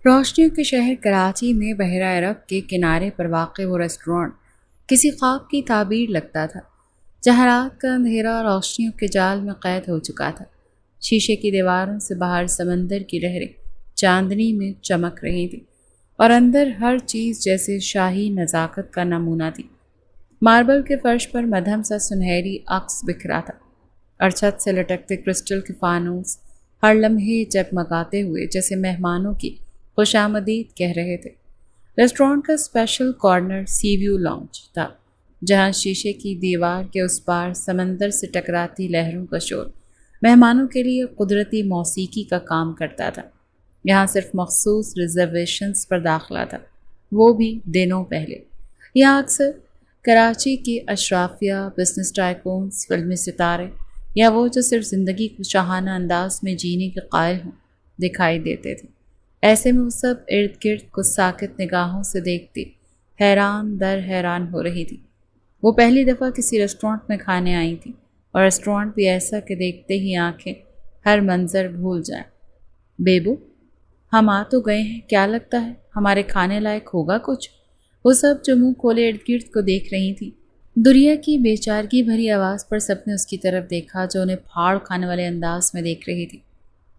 روشنیوں کے شہر کراچی میں بحیرہ عرب کے کنارے پر واقع وہ ریسٹورانٹ کسی خواب کی تعبیر لگتا تھا، جہاں رات کا اندھیرا روشنیوں کے جال میں قید ہو چکا تھا۔ شیشے کی دیواروں سے باہر سمندر کی لہریں چاندنی میں چمک رہی تھیں، اور اندر ہر چیز جیسے شاہی نزاکت کا نمونہ تھی۔ ماربل کے فرش پر مدھم سا سنہری عکس بکھرا تھا، اور چھت سے لٹکتے کرسٹل کے فانوس ہر لمحے جگمگاتے ہوئے جیسے مہمانوں کی خوش آمدید کہہ رہے تھے۔ ریسٹورانٹ کا اسپیشل کارنر سی ویو لاؤنج تھا، جہاں شیشے کی دیوار کے اس پار سمندر سے ٹکراتی لہروں کا شور مہمانوں کے لیے قدرتی موسیقی کا کام کرتا تھا۔ یہاں صرف مخصوص ریزرویشنز پر داخلہ تھا، وہ بھی دنوں پہلے۔ یہاں اکثر کراچی کے اشرافیہ، بزنس ٹائکونز، فلمی ستارے یا وہ جو صرف زندگی کو شاہانہ انداز میں جینے کے قائل ہوں دکھائی دیتے تھے۔ ایسے میں وہ سب ارد گرد کو ساکت نگاہوں سے دیکھتی حیران در حیران ہو رہی تھی۔ وہ پہلی دفعہ کسی ریسٹورانٹ میں کھانے آئی تھی، اور ریسٹورانٹ بھی ایسا کہ دیکھتے ہی آنکھیں ہر منظر بھول جائیں۔ بیبو، ہم آ تو گئے ہیں، کیا لگتا ہے ہمارے کھانے لائق ہوگا کچھ؟ وہ سب جو منہ کھولے ارد گرد کو دیکھ رہی تھی۔ دریا کی بے چارگی بھری آواز پر سب نے اس کی طرف دیکھا، جو انہیں پھاڑ کھانے والے انداز میں دیکھ رہی تھی۔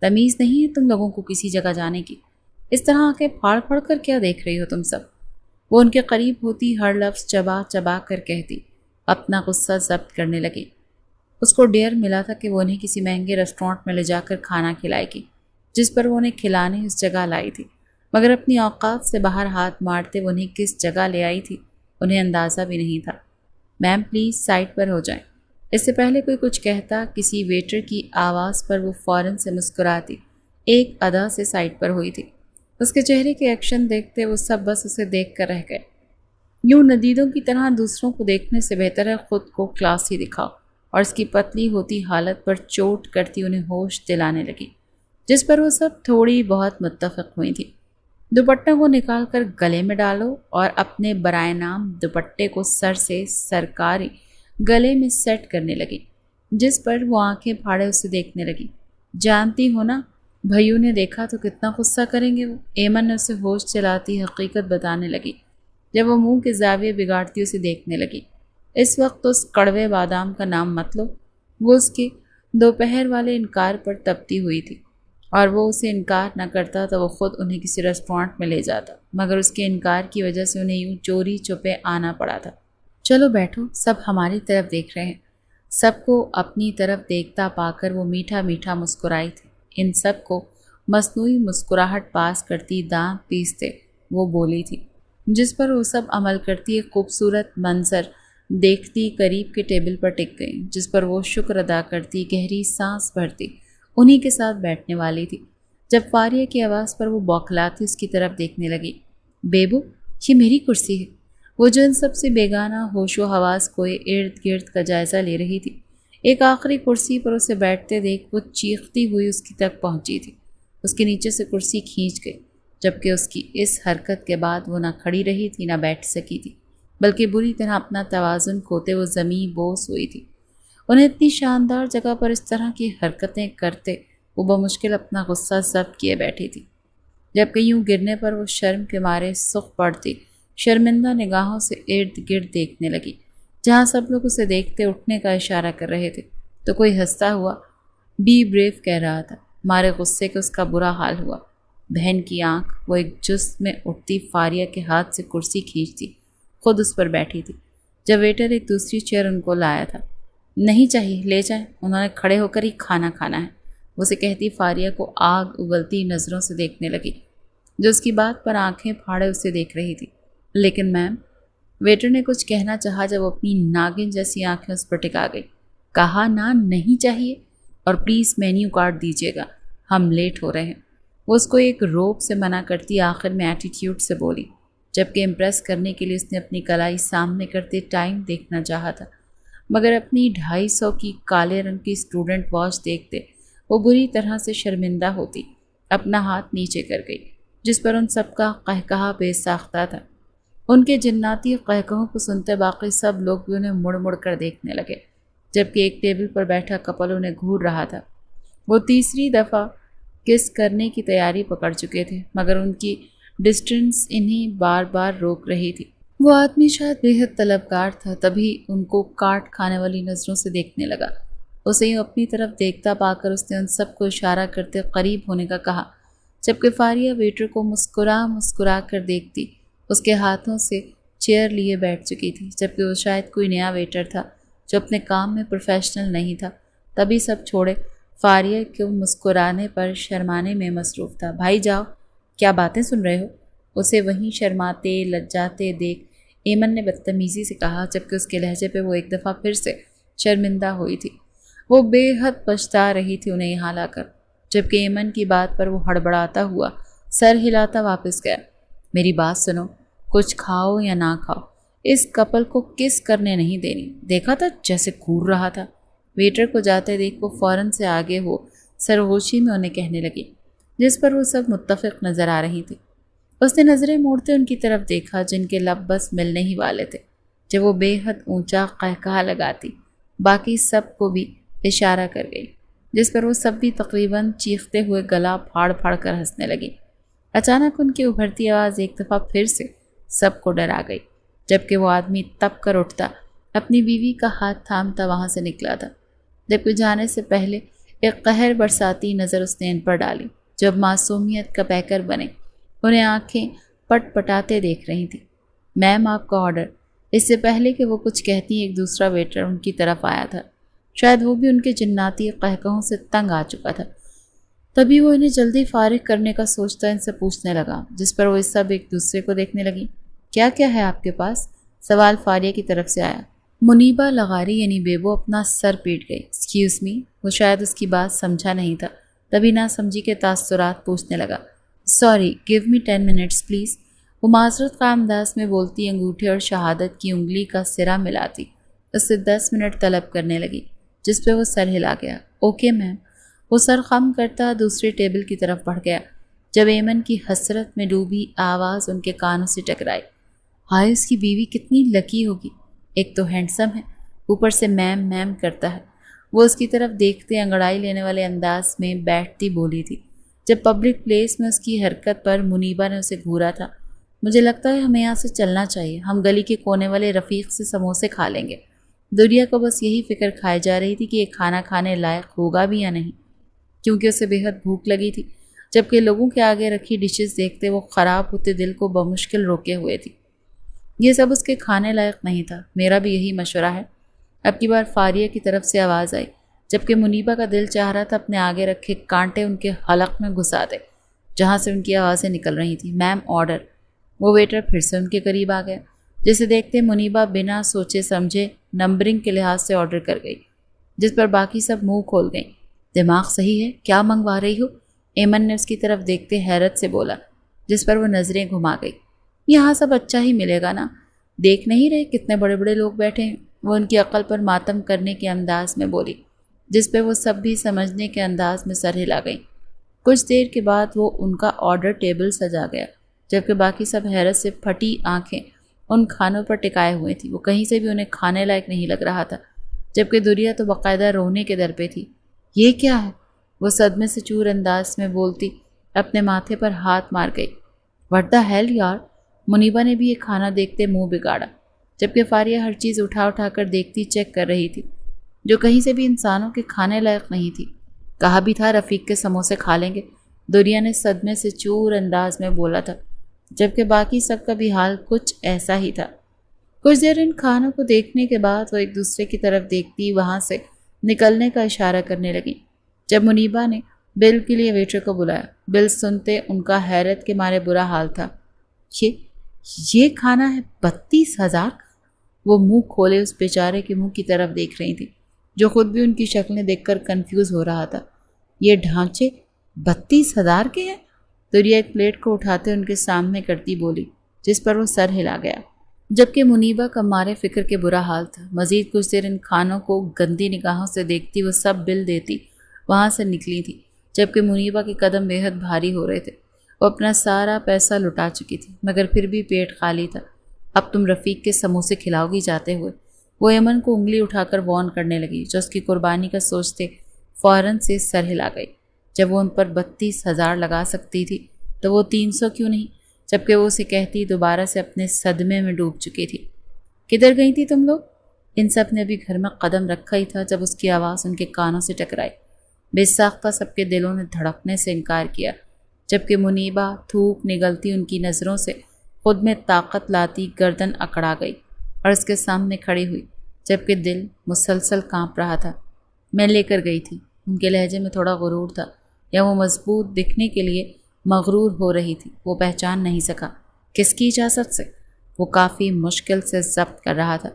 تمیز نہیں ہے تم لوگوں کو کسی جگہ جانے کی؟ اس طرح آنکھیں پھاڑ پھاڑ کر کیا دیکھ رہی ہو تم سب؟ وہ ان کے قریب ہوتی ہر لفظ چبا چبا کر کہتی، اپنا غصہ ضبط کرنے لگی۔ اس کو ڈیر ملا تھا کہ وہ انہیں کسی مہنگے ریسٹورانٹ میں لے جا کر کھانا کھلائے گی، جس پر وہ انہیں کھلانے اس جگہ لائی تھی، مگر اپنی اوقات سے باہر ہاتھ مارتے وہ انہیں کس جگہ لے آئی تھی انہیں اندازہ بھی نہیں تھا۔ میم پلیز سائڈ پر ہو جائیں۔ اس سے پہلے کوئی کچھ کہتا، کسی ویٹر کی آواز پر وہ فوراً سے مسکراتی ایک ادا سے سائڈ پر ہوئی تھی۔ اس کے چہرے کے ایکشن دیکھتے وہ سب بس اسے دیکھ کر رہ گئے۔ یوں ندیدوں کی طرح دوسروں کو دیکھنے سے بہتر ہے خود کو کلاسی دکھاؤ، اور اس کی پتلی ہوتی حالت پر چوٹ کرتی انہیں ہوش دلانے لگی، جس پر وہ سب تھوڑی بہت متفق ہوئی تھی۔ دوپٹوں کو نکال کر گلے میں ڈالو، اور اپنے برائے نام دوپٹے کو سر سے سرکاری گلے میں سیٹ کرنے لگی، جس پر وہ آنکھیں پھاڑے اسے دیکھنے لگی۔ جانتی ہو نا، بھائیوں نے دیکھا تو کتنا غصہ کریں گے وہ؟ ایمن نے اسے ہوش چلاتی حقیقت بتانے لگی، جب وہ منہ کے زاویے بگاڑتی اسے دیکھنے لگی۔ اس وقت اس کڑوے بادام کا نام مت لو۔ وہ اس کے دوپہر والے انکار پر تپتی ہوئی تھی، اور وہ اسے انکار نہ کرتا تو وہ خود انہیں کسی ریسٹورانٹ میں لے جاتا، مگر اس کے انکار کی وجہ سے انہیں یوں چوری چھپے آنا پڑا تھا۔ چلو بیٹھو، سب ہماری طرف دیکھ رہے ہیں۔ سب کو اپنی طرف دیکھتا پا کر وہ میٹھا میٹھا مسکرائی تھی۔ ان سب کو مصنوعی مسکراہٹ پاس کرتی دانت پیستے وہ بولی تھی، جس پر وہ سب عمل کرتی ایک خوبصورت منظر دیکھتی قریب کے ٹیبل پر ٹک گئی، جس پر وہ شکر ادا کرتی گہری سانس بھرتی انہی کے ساتھ بیٹھنے والی تھی۔ جب فاریہ کی آواز پر وہ بوکھلاتی اس کی طرف دیکھنے لگی۔ بیبو، یہ میری کرسی ہے۔ وہ جو ان سب سے بیگانہ ہوش و حواس کوئے ارد گرد کا جائزہ لے رہی تھی، ایک آخری کرسی پر اسے بیٹھتے دیکھ وہ چیختی ہوئی اس کی تک پہنچی تھی۔ اس کے نیچے سے کرسی کھینچ گئی، جبکہ اس کی اس حرکت کے بعد وہ نہ کھڑی رہی تھی نہ بیٹھ سکی تھی، بلکہ بری طرح اپنا توازن کھوتے وہ زمین بوس ہوئی تھی۔ انہیں اتنی شاندار جگہ پر اس طرح کی حرکتیں کرتے وہ بمشکل اپنا غصہ ضبط کیے بیٹھی تھی، جبکہ یوں گرنے پر وہ شرم کے مارے سکھ پڑتی شرمندہ نگاہوں سے ارد گرد دیکھنے لگی۔ جہاں سب لوگ اسے دیکھتے اٹھنے کا اشارہ کر رہے تھے تو کوئی ہنستا ہوا بی بریو کہہ رہا تھا۔ مارے غصے کے اس کا برا حال ہوا۔ بہن کی آنکھ وہ ایک جست میں اٹھتی فاریہ کے ہاتھ سے کرسی کھینچتی خود اس پر بیٹھی تھی، جب ویٹر ایک دوسری چیئر ان کو لایا تھا۔ نہیں چاہیے، لے جائیں، انہوں نے کھڑے ہو کر ہی کھانا کھانا ہے، وہ اسے کہتی فاریہ کو آگ اگلتی نظروں سے دیکھنے لگی، جو اس کی بات پر آنکھیں پھاڑے اسے دیکھ رہی تھی۔ لیکن میم، ویٹر نے کچھ کہنا چاہا جب وہ اپنی ناگن جیسی آنکھیں اس پر ٹکا گئی۔ کہا نا نہیں چاہیے، اور پلیز مینیو کارڈ دیجیے گا، ہم لیٹ ہو رہے ہیں۔ وہ اس کو ایک روب سے منع کرتی آخر میں ایٹیٹیوڈ سے بولی، جبکہ امپریس کرنے کے لیے اس نے اپنی کلائی سامنے کرتے ٹائم دیکھنا چاہا تھا، مگر اپنی 250 کی کالے رنگ کی اسٹوڈنٹ واچ دیکھتے وہ بری طرح سے شرمندہ ہوتی اپنا ہاتھ نیچے کر گئی، جس پر ان سب کا قہقہا بے ساختہ تھا۔ ان کے جناتی قہقہوں کو سنتے باقی سب لوگ بھی انہیں مڑ مڑ کر دیکھنے لگے، جبکہ ایک ٹیبل پر بیٹھا کپل انہیں گھور رہا تھا۔ وہ تیسری دفعہ کس کرنے کی تیاری پکڑ چکے تھے، مگر ان کی ڈسٹنس انہیں بار بار روک رہی تھی۔ وہ آدمی شاید بے حد طلبگار تھا، تبھی ان کو کاٹ کھانے والی نظروں سے دیکھنے لگا۔ اسے یوں اپنی طرف دیکھتا پا کر اس نے ان سب کو اشارہ کرتے قریب ہونے کا کہا، جبکہ فاریہ ویٹر کو مسکرا کر دیکھتی اس کے ہاتھوں سے چیئر لیے بیٹھ چکی تھی، جبکہ وہ شاید کوئی نیا ویٹر تھا جو اپنے کام میں پروفیشنل نہیں تھا۔ تبھی سب چھوڑے فاریہ کو مسکرانے پر شرمانے میں مصروف تھا۔ بھائی جاؤ، کیا باتیں سن رہے ہو؟ اسے وہیں شرماتے لجاتے دیکھ ایمن نے بدتمیزی سے کہا، جبکہ اس کے لہجے پہ وہ ایک دفعہ پھر سے شرمندہ ہوئی تھی۔ وہ بے حد پچھتا رہی تھی انہیں یہاں لا کر، جبکہ ایمن کی بات پر وہ ہڑبڑاتا ہوا سر ہلاتا واپس گیا۔ میری بات سنو، کچھ کھاؤ یا نہ کھاؤ، اس کپل کو کس کرنے نہیں دینی۔ دیکھا تھا جیسے گھور رہا تھا۔ ویٹر کو جاتے دیکھ وہ فوراً سے آگے ہو سرغوشی میں انہیں کہنے لگی، جس پر وہ سب متفق نظر آ رہی تھی۔ اس نے نظریں موڑتے ان کی طرف دیکھا جن کے لب بس ملنے ہی والے تھے، جب وہ بے حد اونچا قہقہا لگاتی باقی سب کو بھی اشارہ کر گئی، جس پر وہ سب بھی تقریباً چیختے ہوئے گلا پھاڑ پھاڑ کر ہنسنے لگی۔ اچانک ان کی ابھرتی آواز ایک دفعہ پھر سے سب کو ڈرا گئی، جبکہ وہ آدمی تپ کر اٹھتا اپنی بیوی کا ہاتھ تھامتا وہاں سے نکلا تھا، جبکہ جانے سے پہلے ایک قہر برساتی نظر اس نے ان پر ڈالی جو اب معصومیت کا پیکر بنے انہیں آنکھیں پٹ پٹاتے دیکھ رہی تھی۔ میم، آپ کا آرڈر۔ اس سے پہلے کہ وہ کچھ کہتی ایک دوسرا ویٹر ان کی طرف آیا تھا، شاید وہ بھی ان کے جناتی قہقہوں سے تنگ آ چکا تھا۔ تبھی وہ انہیں جلدی فارغ کرنے کا سوچتا ان سے پوچھنے لگا، جس پر وہ سب ایک دوسرے کو دیکھنے لگی۔ کیا ہے آپ کے پاس؟ سوال فاریہ کی طرف سے آیا۔ منیبہ لغاری یعنی بیبو اپنا سر پیٹ گئی۔ ایکسکیوز می، وہ شاید اس کی بات سمجھا نہیں تھا، تبھی نہ سمجھی کے تاثرات پوچھنے لگا۔ Sorry, give me 10 minutes please. وہ معذرت خواہ انداز میں بولتی انگوٹھے اور شہادت کی انگلی کا سرا ملاتی اس سے 10 منٹ طلب کرنے لگی، جس پہ وہ سر ہلا گیا۔ Okay ma'am. وہ سر خم کرتا دوسری ٹیبل کی طرف بڑھ گیا، جب ایمن کی حسرت میں ڈوبی آواز ان کے کانوں سے ٹکرائی۔ ہائے، اس کی بیوی کتنی لکی ہوگی، ایک تو ہینڈسم ہے، اوپر سے میم میم کرتا ہے۔ وہ اس کی طرف دیکھتے انگڑائی لینے والے انداز میں بیٹھتی بولی تھی، جب پبلک پلیس میں اس کی حرکت پر منیبہ نے اسے گھورا تھا۔ مجھے لگتا ہے ہمیں یہاں سے چلنا چاہیے، ہم گلی کے کونے والے رفیق سے سموسے کھا لیں گے۔ دنیا کو بس یہی فکر کھائی جا رہی تھی کہ یہ کھانا کھانے لائق ہوگا بھی یا نہیں، کیونکہ اسے بے حد بھوک لگی تھی، جبکہ لوگوں کے آگے رکھی ڈشز دیکھتے وہ خراب ہوتے دل کو بمشکل روکے ہوئے تھی۔ یہ سب اس کے کھانے لائق نہیں تھا، میرا بھی یہی مشورہ ہے۔ اب کی بار فاریہ کی طرف سے آواز آئی، جبکہ منیبہ کا دل چاہ رہا تھا اپنے آگے رکھے کانٹے ان کے حلق میں گھسا دے جہاں سے ان کی آوازیں نکل رہی تھیں۔ میم، آرڈر۔ وہ ویٹر پھر سے ان کے قریب آ گیا، جسے دیکھتے منیبہ بنا سوچے سمجھے نمبرنگ کے لحاظ سے آرڈر کر گئی، جس پر باقی سب منہ کھول گئیں۔ دماغ صحیح ہے، کیا منگوا رہی ہو؟ ایمن نے اس کی طرف دیکھتے حیرت سے بولا، جس پر وہ نظریں گھما گئی۔ یہاں سب اچھا ہی ملے گا نا، دیکھ نہیں رہے کتنے بڑے بڑے لوگ بیٹھے ہیں؟ وہ ان کی عقل پر ماتم کرنے کے انداز میں بولی، جس پہ وہ سب بھی سمجھنے کے انداز میں سر ہلا گئیں۔ کچھ دیر کے بعد وہ ان کا آرڈر ٹیبل سجا گیا، جبکہ باقی سب حیرت سے پھٹی آنکھیں ان کھانوں پر ٹکائے ہوئے تھی۔ وہ کہیں سے بھی انہیں کھانے لائق نہیں لگ رہا تھا، جبکہ دنیا تو باقاعدہ رونے کے در پہ تھی۔ یہ کیا ہے؟ وہ صدمے سے چور انداز میں بولتی اپنے ماتھے پر ہاتھ مار گئی۔ واٹ دا ہیل یار! منیبہ نے بھی یہ کھانا دیکھتے منہ بگاڑا، جبکہ فاریہ ہر چیز اٹھا کر دیکھتی چیک کر رہی تھی، جو کہیں سے بھی انسانوں کے کھانے لائق نہیں تھی۔ کہا بھی تھا رفیق کے سموسے کھا لیں گے، دنیا نے صدمے سے چور انداز میں بولا تھا، جبکہ باقی سب کا بھی حال کچھ ایسا ہی تھا۔ کچھ دیر ان کھانوں کو دیکھنے کے بعد وہ ایک دوسرے کی طرف دیکھتی وہاں سے نکلنے کا اشارہ کرنے لگی، جب منیبہ نے بل کے لیے ویٹر کو بلایا۔ بل سنتے ان کا حیرت کے مارے برا حال تھا۔ یہ کھانا ہے 32,000! وہ منہ کھولے اس بیچارے کے منہ کی طرف دیکھ رہی تھی، جو خود بھی ان کی شکلیں دیکھ کر کنفیوز ہو رہا تھا۔ یہ ڈھانچے 32,000 کے ہیں؟ دنیا ایک پلیٹ کو اٹھاتے ان کے سامنے کرتی بولی، جس پر وہ سر ہلا گیا، جبکہ منیبہ کا مارے فکر کے برا حال تھا۔ مزید کچھ دیر ان کھانوں کو گندی نگاہوں سے دیکھتی وہ سب بل دیتی وہاں سے نکلی تھی، جبکہ منیبہ کے قدم بے حد بھاری ہو رہے تھے۔ وہ اپنا سارا پیسہ لٹا چکی تھی، مگر پھر بھی پیٹ خالی تھا۔ اب تم رفیق کے سموسے کھلاؤ گی؟ جاتے ہوئے وہ ایمن کو انگلی اٹھا کر وارن کرنے لگی، جو اس کی قربانی کا سوچتے فوراً سے سر ہلا گئی۔ جب وہ ان پر 32,000 لگا سکتی تھی تو وہ 300 کیوں نہیں، جبکہ وہ اسے کہتی دوبارہ سے اپنے صدمے میں ڈوب چکی تھی۔ کدھر گئی تھی تم لوگ؟ ان سب نے ابھی گھر میں قدم رکھا ہی تھا جب اس کی آواز ان کے کانوں سے ٹکرائی۔ بے ساختہ سب کے دلوں نے دھڑکنے سے انکار کیا، جبکہ منیبا تھوک نگلتی ان کی نظروں سے خود میں طاقت لاتی گردن اکڑا گئی اور اس کے سامنے کھڑی ہوئی، جبکہ دل مسلسل کانپ رہا تھا۔ میں لے کر گئی تھی۔ ان کے لہجے میں تھوڑا غرور تھا، یا وہ مضبوط دکھنے کے لیے مغرور ہو رہی تھی، وہ پہچان نہیں سکا۔ کس کی اجازت سے؟ وہ کافی مشکل سے ضبط کر رہا تھا،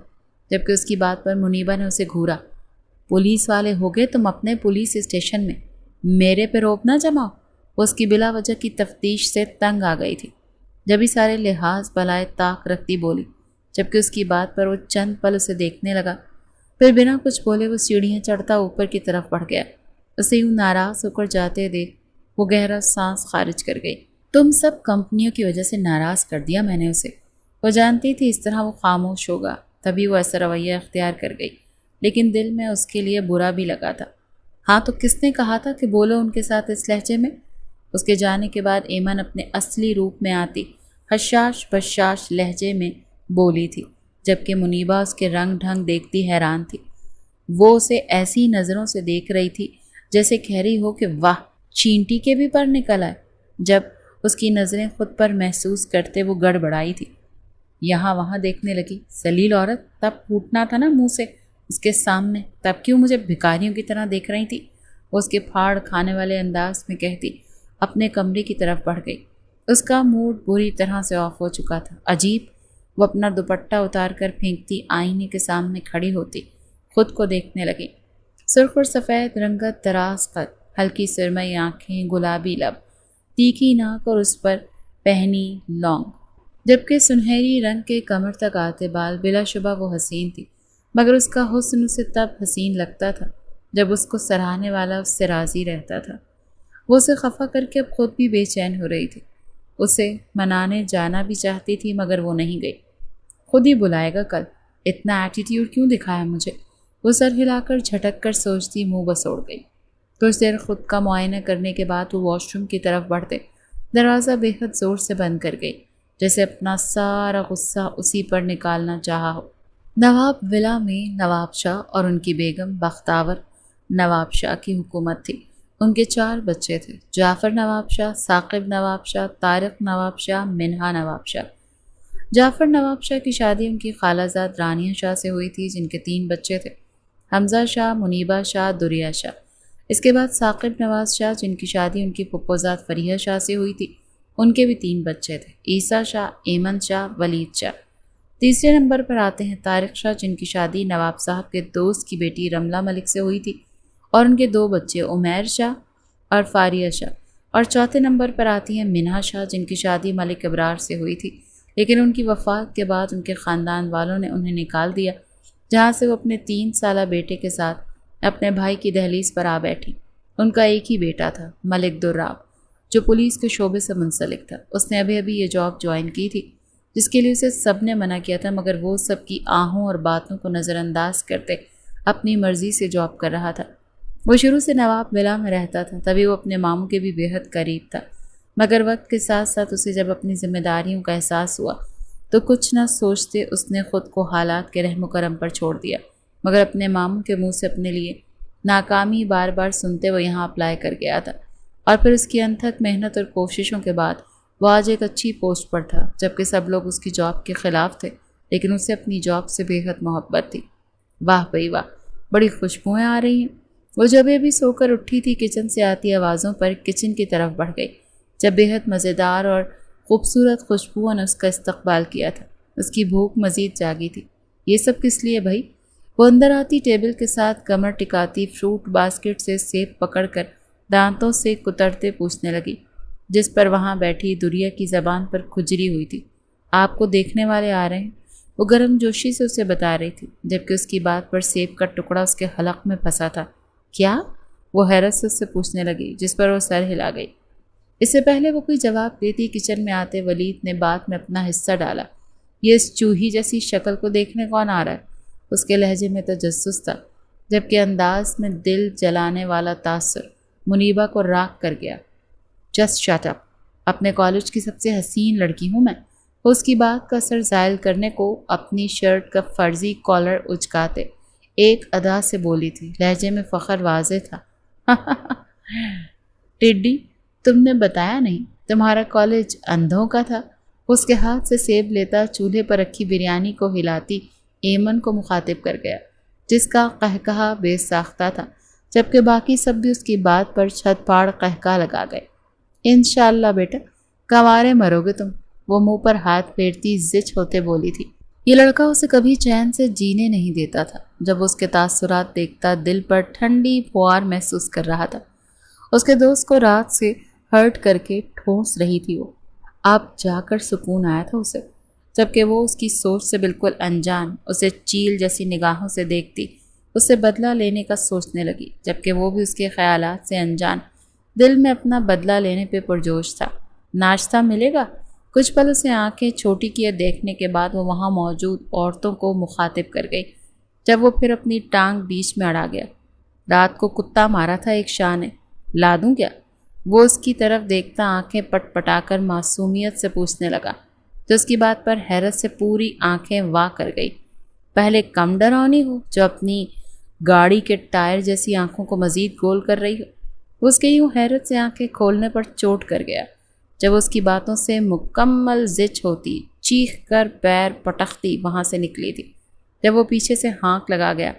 جبکہ اس کی بات پر منیبا نے اسے گھورا۔ پولیس والے ہو گئے تم اپنے پولیس اسٹیشن میں، میرے پہ روپ نہ جماؤ۔ وہ اس کی بلا وجہ کی تفتیش سے تنگ آ گئی تھی، جب ہی سارے لحاظ بلائے طاق رکھتی بولی، جبکہ اس کی بات پر وہ چند پل اسے دیکھنے لگا، پھر بنا کچھ بولے وہ سیڑھیاں چڑھتا اوپر کی طرف بڑھ گیا۔ اسے یوں ناراض ہو کر جاتے دیکھ وہ گہرا سانس خارج کر گئی۔ تم سب کمپنیوں کی وجہ سے ناراض کر دیا میں نے اسے۔ وہ جانتی تھی اس طرح وہ خاموش ہوگا، تبھی وہ ایسا رویہ اختیار کر گئی، لیکن دل میں اس کے لیے برا بھی لگا تھا۔ ہاں تو کس نے کہا تھا کہ بولو ان کے ساتھ اس لہجے میں؟ اس کے جانے کے بعد ایمن اپنے اصلی روپ میں آتی حشاش بشاش لہجے میں بولی تھی، جبکہ منیبا اس کے رنگ ڈھنگ دیکھتی حیران تھی۔ وہ اسے ایسی نظروں سے دیکھ رہی تھی جیسے کہہ رہی ہو کہ واہ، چینٹی کے بھی پر نکل آئے۔ جب اس کی نظریں خود پر محسوس کرتے وہ گڑبڑائی تھی، یہاں وہاں دیکھنے لگی۔ ذلیل عورت، تب پھوٹنا تھا نا منہ سے اس کے سامنے، تب کیوں مجھے بھکاریوں کی طرح دیکھ رہی تھی؟ وہ اس کے پھاڑ کھانے والے انداز میں کہتی اپنے کمرے کی طرف بڑھ گئی۔ اس کا موڈ بری طرح سے آف ہو چکا تھا۔ عجیب، وہ اپنا دوپٹہ اتار کر پھینکتی آئینے کے سامنے کھڑی ہوتی خود کو دیکھنے لگی۔ سرخ اور سفید رنگت، دراز قد، ہلکی سرمئی آنکھیں، گلابی لب، تیکھی ناک اور اس پر پہنی لونگ، جبکہ سنہری رنگ کے کمر تک آتے بال، بلا شبہ وہ حسین تھی، مگر اس کا حسن اسے تب حسین لگتا تھا جب اس کو سراہنے والا اس سے راضی رہتا تھا۔ وہ اسے خفا کر کے اب خود بھی بے چین ہو رہی تھی۔ اسے منانے جانا بھی چاہتی تھی مگر وہ نہیں گئی۔ خود ہی بلائے گا کل، اتنا ایٹیٹیوڈ کیوں دکھایا مجھے؟ وہ سر ہلا کر جھٹک کر سوچتی منہ بسوڑ گئی۔ کچھ دیر خود کا معائنہ کرنے کے بعد وہ واش روم کی طرف بڑھتے دروازہ بے حد زور سے بند کر گئی، جیسے اپنا سارا غصہ اسی پر نکالنا چاہا ہو۔ نواب ولا میں نواب شاہ اور ان کی بیگم بختاور نواب شاہ کی حکومت تھی۔ ان کے 4 بچے تھے، جعفر نواب شاہ، ثاقب نواب شاہ، طارق نواب شاہ، منہا نواب شاہ۔ جعفر نواب شاہ کی شادی ان کی خالہ زاد رانیہ شاہ سے ہوئی تھی، جن کے 3 بچے تھے، حمزہ شاہ، منیبہ شاہ، دریہ شاہ۔ اس کے بعد ثاقب نواز شاہ، جن کی شادی ان کی پھپھوزاد فریحہ شاہ سے ہوئی تھی، ان کے بھی 3 بچے تھے، عیسیٰ شاہ، ایمن شاہ، ولید شاہ۔ تیسرے نمبر پر آتے ہیں طارق شاہ، جن کی شادی نواب صاحب کے دوست کی بیٹی رملہ ملک سے ہوئی تھی، اور ان کے 2 بچے عمیر شاہ اور فاریہ شاہ۔ اور چوتھے نمبر پر آتی ہیں منہا شاہ، جن کی شادی ملک ابرار سے ہوئی تھی، لیکن ان کی وفات کے بعد ان کے خاندان والوں نے انہیں نکال دیا، جہاں سے وہ اپنے 3 سالہ بیٹے کے ساتھ اپنے بھائی کی دہلیز پر آ بیٹھی۔ ان کا ایک ہی بیٹا تھا، ملک دراب، جو پولیس کے شعبے سے منسلک تھا۔ اس نے ابھی ابھی یہ جاب جوائن کی تھی، جس کے لیے اسے سب نے منع کیا تھا، مگر وہ سب کی آہوں اور باتوں کو نظر انداز کرتے اپنی مرضی سے جاب کر رہا تھا۔ وہ شروع سے نواب ولا میں رہتا تھا، تبھی وہ اپنے ماموں کے بھی بے حد قریب تھا، مگر وقت کے ساتھ ساتھ اسے جب اپنی ذمہ داریوں کا احساس ہوا تو کچھ نہ سوچتے اس نے خود کو حالات کے رحم و کرم پر چھوڑ دیا، مگر اپنے ماموں کے منہ سے اپنے لیے ناکامی بار بار سنتے وہ یہاں اپلائی کر گیا تھا، اور پھر اس کی انتھک محنت اور کوششوں کے بعد وہ آج ایک اچھی پوسٹ پر تھا، جبکہ سب لوگ اس کی جاب کے خلاف تھے، لیکن اسے اپنی جاب سے بے حد محبت تھی۔ واہ بھئی واہ، بڑی خوشبوئیں آ رہی ہیں۔ وہ جب ابھی سو کر اٹھی تھی، کچن سے آتی آوازوں پر کچن کی طرف بڑھ گئی، جب بے حد مزیدار اور خوبصورت خوشبوؤں نے اس کا استقبال کیا تھا۔ اس کی بھوک مزید جاگی تھی۔ یہ سب کس لیے بھائی؟ وہ اندر آتی ٹیبل کے ساتھ کمر ٹکاتی فروٹ باسکٹ سے سیب پکڑ کر دانتوں سے کترتے پوچھنے لگی، جس پر وہاں بیٹھی دریہ کی زبان پر کھجری ہوئی تھی۔ آپ کو دیکھنے والے آ رہے ہیں، وہ گرم جوشی سے اسے بتا رہی تھی، جبکہ اس کی بات پر سیب کا ٹکڑا اس کے حلق میں پھنسا تھا۔ کیا؟ وہ حیرت سے اس سے پوچھنے لگی، جس پر وہ سر ہلا گئی۔ اس سے پہلے وہ کوئی جواب دیتی، کچن میں آتے ولید نے بات میں اپنا حصہ ڈالا۔ یہ اس چوہی جیسی شکل کو دیکھنے کون آ رہا ہے؟ اس کے لہجے میں تجسس تھا، جبکہ انداز میں دل جلانے والا تاثر۔ منیبا کو راغ کر گیا۔ جسٹ شٹ اپ، اپنے کالج کی سب سے حسین لڑکی ہوں میں۔ اس کی بات کا اثر زائل کرنے کو اپنی شرٹ کا فرضی کالر اچکاتے ایک ادا سے بولی تھی، لہجے میں فخر واضح تھا۔ ٹڈی، تم نے بتایا نہیں تمہارا کالج اندھوں کا تھا؟ اس کے ہاتھ سے سیب لیتا چولہے پر رکھی بریانی کو ہلاتی ایمن کو مخاطب کر گیا، جس کا قہقہا بے ساختہ تھا، جبکہ باقی سب بھی اس کی بات پر چھت پاڑ قہقہ لگا گئے۔ انشاءاللہ بیٹا، کنوارے مرو گے تم، وہ منہ پر ہاتھ پھیرتی زچ ہوتے بولی تھی۔ یہ لڑکا اسے کبھی چین سے جینے نہیں دیتا تھا۔ جب اس کے تاثرات دیکھتا دل پر ٹھنڈی پھوار محسوس کر رہا تھا۔ اس کے دوست کو رات سے ہرٹ کر کے ٹھونس رہی تھی وہ۔ اب جا کر سکون آیا تھا اسے، جبکہ وہ اس کی سوچ سے بالکل انجان اسے چیل جیسی نگاہوں سے دیکھتی اس سے بدلہ لینے کا سوچنے لگی، جبکہ وہ بھی اس کے خیالات سے انجان دل میں اپنا بدلہ لینے پہ پرجوش تھا۔ ناشتہ ملے گا؟ کچھ پل اسے آنکھیں چھوٹی کیے دیکھنے کے بعد وہ وہاں موجود عورتوں کو مخاطب کر گئی، جب وہ پھر اپنی ٹانگ بیچ میں اڑا گیا۔ رات کو کتا مارا تھا ایک شاہ نے، لا دوں کیا؟ وہ اس کی طرف دیکھتا آنکھیں پٹ پٹا کر معصومیت سے پوچھنے لگا، تو اس کی بات پر حیرت سے پوری آنکھیں وا کر گئی۔ پہلے کم ڈرونی ہو جو اپنی گاڑی کے ٹائر جیسی آنکھوں کو مزید گول کر رہی ہو۔ اس کے یوں حیرت سے آنکھیں کھولنے پر چوٹ کر گیا، جب اس کی باتوں سے مکمل زچ ہوتی چیخ کر پیر پٹختی وہاں سے نکلی تھی، جب وہ پیچھے سے ہانک لگا گیا۔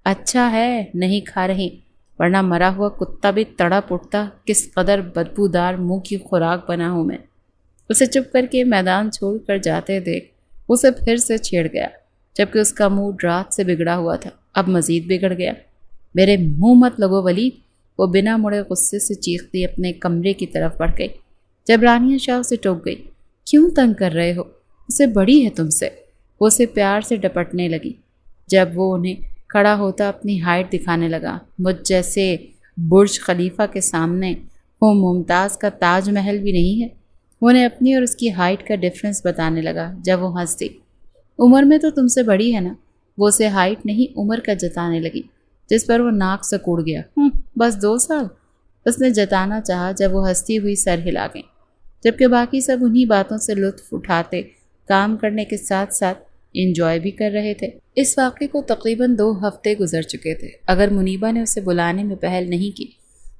اچھا ہے نہیں کھا رہی، ورنہ مرا ہوا کتا بھی تڑپ اٹھتا کس قدر بدبودار منہ کی خوراک بنا ہوں میں۔ اسے چپ کر کے میدان چھوڑ کر جاتے دیکھ اسے پھر سے چھیڑ گیا، جبکہ اس کا موڈ رات سے بگڑا ہوا تھا، اب مزید بگڑ گیا۔ میرے منہ مت لگو ولید، وہ بنا مڑے غصے سے چیختی اپنے کمرے کی طرف بڑھ گئی، جب رانیہ شاہ اسے ٹوک گئی۔ کیوں تنگ کر رہے ہو؟ اسے بڑی ہے تم سے۔ وہ اسے پیار سے ڈپٹنے لگی، جب وہ انہیں کھڑا ہوتا اپنی ہائٹ دکھانے لگا۔ مجھ جیسے برج خلیفہ کے سامنے وہ ممتاز کا تاج محل بھی نہیں ہے۔ وہ انہیں اپنی اور اس کی ہائٹ کا ڈفرنس بتانے لگا، جب وہ ہنس دی۔ عمر میں تو تم سے بڑی ہے نا؟ وہ اسے ہائٹ نہیں عمر کا جتانے لگی، جس پر وہ ناک سکوڑ گیا۔ بس 2 سال، اس نے جتانا چاہا، جب وہ ہنستی ہوئی سر ہلا گئی، جبکہ باقی سب انہی باتوں سے لطف اٹھاتے کام کرنے کے ساتھ ساتھ انجوائے بھی کر رہے تھے۔ اس واقعے کو تقریباً 2 ہفتے گزر چکے تھے۔ اگر منیبا نے اسے بلانے میں پہل نہیں کی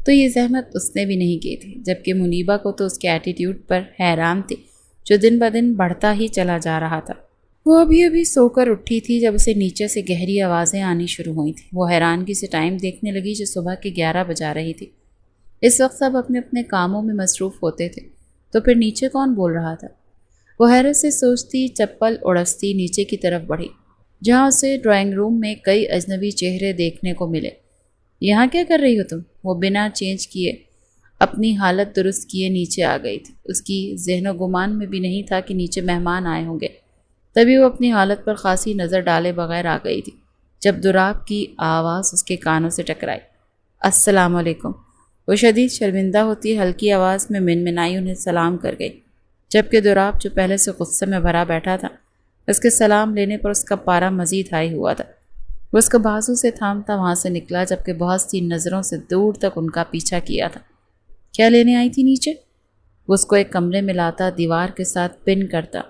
تو یہ زحمت اس نے بھی نہیں کی تھی، جبکہ منیبا کو تو اس کے ایٹیٹیوڈ پر حیران تھی جو دن بدن بڑھتا ہی چلا جا رہا تھا۔ وہ ابھی سو کر اٹھی تھی جب اسے نیچے سے گہری آوازیں آنی شروع ہوئی تھیں۔ وہ حیرانگی سے ٹائم دیکھنے لگی جو صبح کے 11 بجا رہی تھی۔ اس وقت سب اپنے اپنے کاموں میں مصروف ہوتے تھے، تو پھر نیچے کون بول رہا تھا؟ وہ حیرت سے سوچتی چپل اڑستی نیچے کی طرف بڑھی، جہاں اسے ڈرائنگ روم میں کئی اجنبی چہرے دیکھنے کو ملے۔ یہاں کیا کر رہی ہو تم؟ وہ بنا چینج کیے اپنی حالت درست کیے نیچے آ گئی تھی۔ اس کی ذہن و گمان میں بھی نہیں تھا کہ نیچے مہمان آئے ہوں گے، تبھی وہ اپنی حالت پر خاصی نظر ڈالے بغیر آ گئی تھی، جب دوراب کی آواز اس کے کانوں سے ٹکرائی۔ السلام علیکم۔ وہ شدید شرمندہ ہوتی ہلکی آواز میں منمنائی انہیں سلام کر گئی، جبکہ دوراب جو پہلے سے غصے میں بھرا بیٹھا تھا، اس کے سلام لینے پر اس کا پارا مزید ہائی ہوا تھا۔ وہ اس کو بازو سے تھامتا وہاں سے نکلا، جبکہ بہت سی نظروں سے دور تک ان کا پیچھا کیا تھا۔ کیا لینے آئی تھی نیچے؟ وہ اس کو ایک کمرے میں لاتا، دیوار کے ساتھ پن کرتا،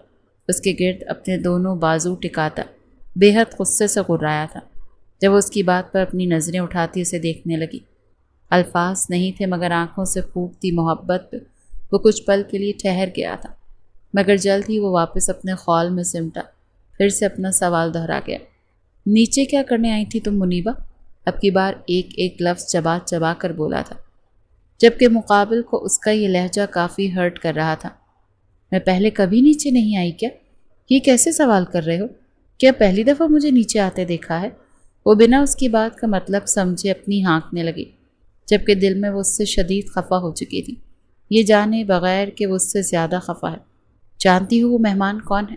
اس کے گرد اپنے دونوں بازو ٹکاتا، بے حد غصے سے غرایا تھا۔ جب وہ اس کی بات پر اپنی نظریں اٹھاتی اسے دیکھنے لگی، الفاظ نہیں تھے مگر آنکھوں سے پھوٹتی محبت پہ وہ کچھ پل کے لیے ٹھہر گیا تھا، مگر جلد ہی وہ واپس اپنے خول میں سمٹا، پھر سے اپنا سوال دہرا گیا۔ نیچے کیا کرنے آئی تھی تم منیبا؟ اب کی بار ایک ایک لفظ چبا چبا کر بولا تھا، جبکہ مقابل کو اس کا یہ لہجہ کافی ہرٹ کر رہا تھا۔ میں پہلے کبھی نیچے نہیں آئی کیا؟ یہ کیسے سوال کر رہے ہو؟ کیا پہلی دفعہ مجھے نیچے آتے دیکھا ہے؟ وہ بنا اس کی بات کا مطلب سمجھے اپنی ہانکنے لگی، جبکہ دل میں وہ اس سے شدید خفا ہو چکی تھی، یہ جانے بغیر کہ وہ اس سے زیادہ خفا ہے۔ جانتی ہو وہ مہمان کون ہے؟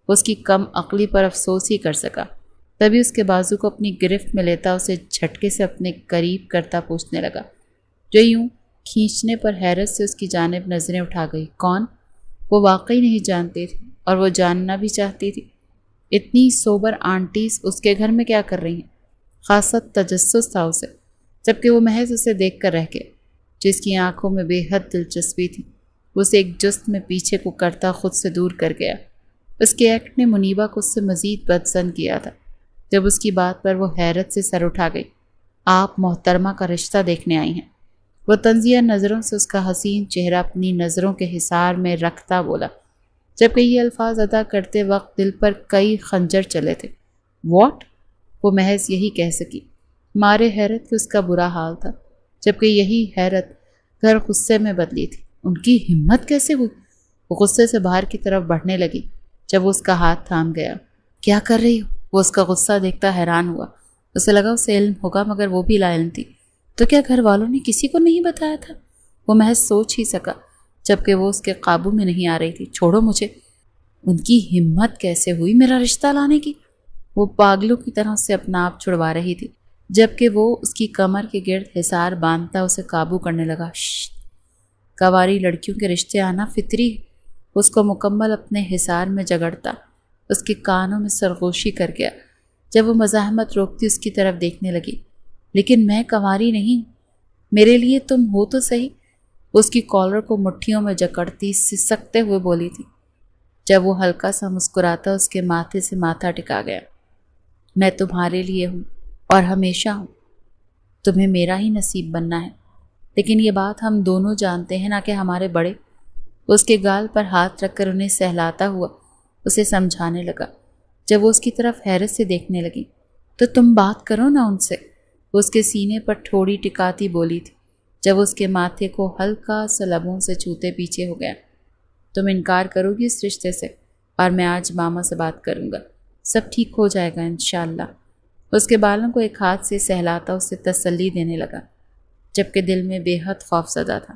وہ اس کی کم عقلی پر افسوس ہی کر سکا، تبھی اس کے بازو کو اپنی گرفت میں لیتا اسے جھٹکے سے اپنے قریب کرتا پوچھنے لگا، جو یوں کھینچنے پر حیرت سے اس کی جانب نظریں اٹھا گئی۔ کون؟ وہ واقعی نہیں جانتی تھی اور وہ جاننا بھی چاہتی تھی۔ اتنی سوبر آنٹیز اس کے گھر میں کیا کر رہی ہیں؟ خاصا تجسس تھا اسے، جبکہ وہ محض اسے دیکھ کر رہ گئے۔ جس کی آنکھوں میں بے حد دلچسپی تھی، اسے ایک جست میں پیچھے کو کرتا خود سے دور کر گیا۔ اس کے ایکٹ نے منیبا کو اس سے مزید بدظن کیا تھا۔ جب اس کی بات پر وہ حیرت سے سر اٹھا گئی۔ آپ محترمہ کا رشتہ دیکھنے آئی ہیں؟ وہ طنزیہ نظروں سے اس کا حسین چہرہ اپنی نظروں کے حصار میں رکھتا بولا، جبکہ یہ الفاظ ادا کرتے وقت دل پر کئی خنجر چلے تھے۔ واٹ؟ وہ محض یہی کہہ سکی، مارے حیرت کہ اس کا برا حال تھا، جبکہ یہی حیرت گھر غصے میں بدلی تھی۔ ان کی ہمت کیسے ہوئی؟ وہ غصے سے باہر کی طرف بڑھنے لگی جب وہ اس کا ہاتھ تھام گیا۔ کیا کر رہی ہو؟ وہ اس کا غصہ دیکھتا حیران ہوا۔ اسے لگا اسے علم ہوگا، مگر وہ بھی لا علم تھی۔ تو کیا گھر والوں نے کسی کو نہیں بتایا تھا؟ وہ محض سوچ ہی سکا، جبکہ وہ اس کے قابو میں نہیں آ رہی تھی۔ چھوڑو مجھے۔ ان کی ہمت کیسے ہوئی میرا رشتہ لانے کی؟ وہ پاگلوں کی طرح سے اپنا آپ چھڑوا رہی تھی، جبکہ وہ اس کی کمر کے گرد حصار باندھتا اسے قابو کرنے لگا۔ شش! کواری لڑکیوں کے رشتے آنا فطری ہے۔ اس کو مکمل اپنے حصار میں جگڑتا اس کے کانوں میں سرگوشی کر گیا جب وہ مزاحمت روکتی اس کی طرف دیکھنے لگی۔ لیکن میں کنواری نہیں ہوں، میرے لیے تم ہو تو صحیح۔ اس کی کالر کو مٹھیوں میں جکڑتی سسکتے ہوئے بولی تھی، جب وہ ہلکا سا مسکراتا اس کے ماتھے سے ماتھا ٹکا گیا۔ میں تمہارے لیے ہوں اور ہمیشہ ہوں، تمہیں میرا ہی نصیب بننا ہے، لیکن یہ بات ہم دونوں جانتے ہیں، نہ کہ ہمارے بڑے۔ اس کے گال پر ہاتھ رکھ کر انہیں سہلاتا ہوا اسے سمجھانے لگا۔ جب وہ اس کی طرف حیرت سے دیکھنے لگی، تو تم بات کرو نا ان سے، وہ اس کے سینے پر ٹھوڑی ٹکاتی بولی تھی، جب وہ اس کے ماتھے کو ہلکا سا لبوں سے چھوتے پیچھے ہو گیا۔ تم انکار کرو گی اس رشتے سے، اور میں آج ماما سے بات کروں گا، سب ٹھیک ہو جائے گا انشاءاللہ۔ اس کے بالوں کو ایک ہاتھ سے سہلاتا اسے تسلی دینے لگا، جبکہ دل میں بے حد خوف زدہ تھا۔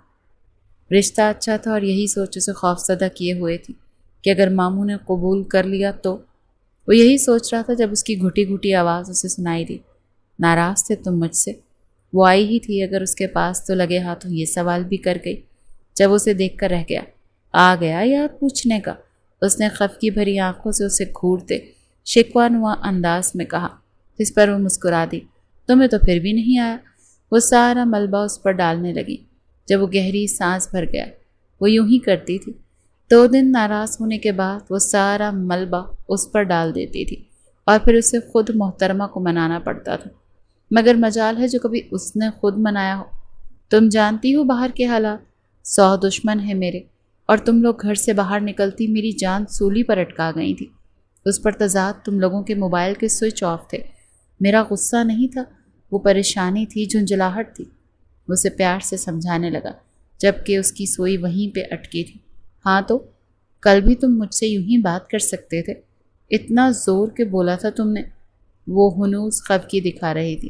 رشتہ اچھا تھا اور یہی سوچ اسے خوف زدہ کیے ہوئے تھی کہ اگر ماموں نے قبول کر لیا تو۔ وہ یہی سوچ رہا تھا جب اس کی گھٹی گھٹی آواز اسے سنائی دی، ناراض تھے تم مجھ سے؟ وہ آئی ہی تھی اگر اس کے پاس تو لگے ہاتھوں یہ سوال بھی کر گئی۔ جب اسے دیکھ کر رہ گیا، آ گیا یاد پوچھنے کا؟ اس نے خفگی بھری آنکھوں سے اسے گھورتے شکوہ نما انداز میں کہا، جس پر وہ مسکرا دی۔ تمہیں تو پھر بھی نہیں آیا؟ وہ سارا ملبہ اس پر ڈالنے لگی۔ جب وہ گہری سانس بھر گیا، وہ یوں ہی کرتی تھی، 2 دن ناراض ہونے کے بعد وہ سارا ملبہ اس پر ڈال دیتی تھی اور پھر اسے خود محترمہ کو منانا پڑتا تھا، مگر مجال ہے جو کبھی اس نے خود منایا ہو۔ تم جانتی ہو باہر کے حالات، 100 دشمن ہیں میرے، اور تم لوگ گھر سے باہر نکلتی میری جان سولی پر اٹکا گئی تھی۔ اس پر تضاد تم لوگوں کے موبائل کے سوئچ آف تھے۔ میرا غصہ نہیں تھا، وہ پریشانی تھی، جھنجھلاہٹ تھی۔ وہ اسے پیار سے سمجھانے لگا، جبکہ اس کی سوئی وہیں پہ اٹکی تھی۔ ہاں تو کل بھی تم مجھ سے یوں ہی بات کر سکتے تھے، اتنا زور کے بولا تھا تم نے۔ وہ ہنوز خفگی دکھا رہی تھی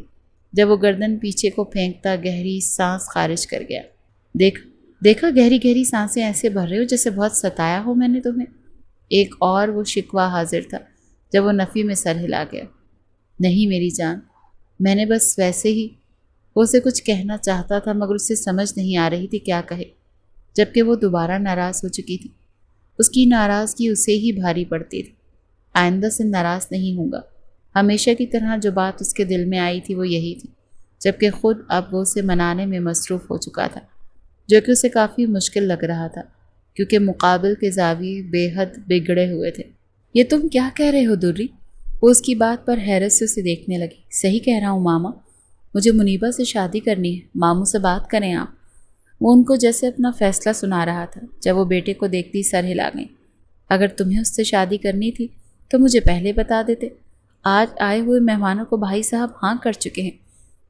جب وہ گردن پیچھے کو پھینکتا گہری سانس خارج کر گیا۔ دیکھا گہری گہری سانسیں ایسے بھر رہے ہو جیسے بہت ستایا ہو میں نے تمہیں۔ ایک اور وہ شکوہ حاضر تھا جب وہ نفی میں سر ہلا گیا۔ نہیں میری جان، میں نے بس ویسے ہی۔ وہ اسے کچھ کہنا چاہتا تھا مگر اسے سمجھ نہیں آ رہی تھی کیا کہے، جبکہ وہ دوبارہ ناراض ہو چکی تھی۔ اس کی ناراضگی اسے ہی بھاری پڑتی تھی۔ آئندہ سے ناراض نہیں ہوں گا، ہمیشہ کی طرح جو بات اس کے دل میں آئی تھی وہ یہی تھی، جبکہ خود اب وہ اسے منانے میں مصروف ہو چکا تھا، جو کہ اسے کافی مشکل لگ رہا تھا کیونکہ مقابل کے زاویے بے حد بگڑے ہوئے تھے۔ یہ تم کیا کہہ رہے ہو دری؟ وہ اس کی بات پر حیرت سے اسے دیکھنے لگی۔ صحیح کہہ رہا ہوں ماما، مجھے منیبہ سے شادی کرنی ہے، ماموں سے بات کریں آپ۔ وہ ان کو جیسے اپنا فیصلہ سنا رہا تھا جب وہ بیٹے کو دیکھتی سر ہلا گئیں۔ اگر تمہیں اس سے شادی کرنی تھی تو مجھے پہلے بتا دیتے۔ آج آئے ہوئے مہمانوں کو بھائی صاحب ہاں کر چکے ہیں۔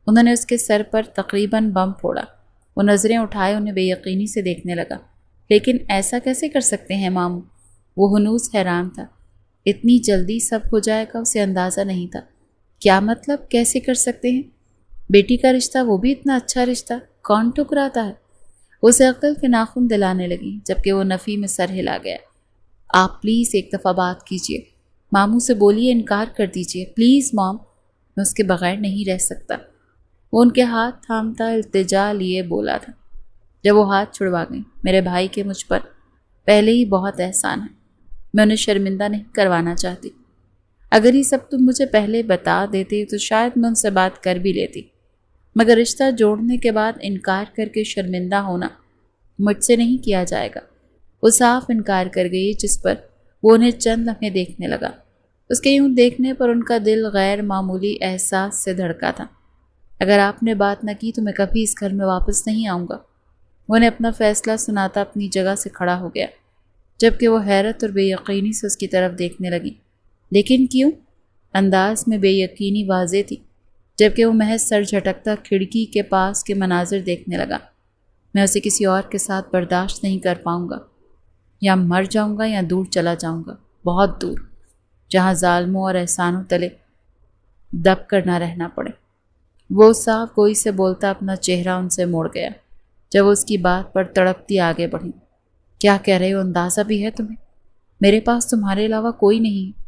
انہوں نے اس کے سر پر تقریباً بم پھوڑا۔ وہ نظریں اٹھائے انہیں بے یقینی سے دیکھنے لگا۔ لیکن ایسا کیسے کر سکتے ہیں ماموں؟ وہ ہنوز حیران تھا۔ اتنی جلدی سب ہو جائے گا اسے اندازہ نہیں تھا۔ کیا مطلب کیسے کر سکتے ہیں؟ بیٹی کا رشتہ، وہ بھی اتنا اچھا رشتہ، کون ٹھکراتا ہے؟ اسے عقل کے ناخن دلانے لگی جبکہ وہ نفی میں سر ہلا گیا۔ آپ پلیز ایک دفعہ بات کیجئے، ماموں سے بولیے انکار کر دیجئے، پلیز مام، میں اس کے بغیر نہیں رہ سکتا۔ وہ ان کے ہاتھ تھامتا التجا لیے بولا تھا۔ جب وہ ہاتھ چھڑوا گئیں، میرے بھائی کے مجھ پر پہلے ہی بہت احسان ہے، میں انہیں شرمندہ نہیں کروانا چاہتی۔ اگر یہ سب تم مجھے پہلے بتا دیتے تو شاید میں ان سے بات کر بھی لیتی۔ مگر رشتہ جوڑنے کے بعد انکار کر کے شرمندہ ہونا مجھ سے نہیں کیا جائے گا۔ وہ صاف انکار کر گئی، جس پر وہ انہیں چند لمحے دیکھنے لگا۔ اس کے یوں دیکھنے پر ان کا دل غیر معمولی احساس سے دھڑکا تھا۔ اگر آپ نے بات نہ کی تو میں کبھی اس گھر میں واپس نہیں آؤں گا۔ وہ نے اپنا فیصلہ سناتا اپنی جگہ سے کھڑا ہو گیا، جبکہ وہ حیرت اور بے یقینی سے اس کی طرف دیکھنے لگی۔ لیکن کیوں؟ انداز میں بے یقینی واضح تھی، جبکہ وہ محض سر جھٹکتا کھڑکی کے پاس کے مناظر دیکھنے لگا۔ میں اسے کسی اور کے ساتھ برداشت نہیں کر پاؤں گا۔ یا مر جاؤں گا یا دور چلا جاؤں گا، بہت دور، جہاں ظالموں اور احسانوں تلے دب کر نہ رہنا پڑے۔ وہ صاف گوئی سے بولتا اپنا چہرہ ان سے موڑ گیا، جب وہ اس کی بات پر تڑپتی آگے بڑھی۔ کیا کہہ رہے ہو؟ اندازہ بھی ہے تمہیں؟ میرے پاس تمہارے علاوہ کوئی نہیں ہے،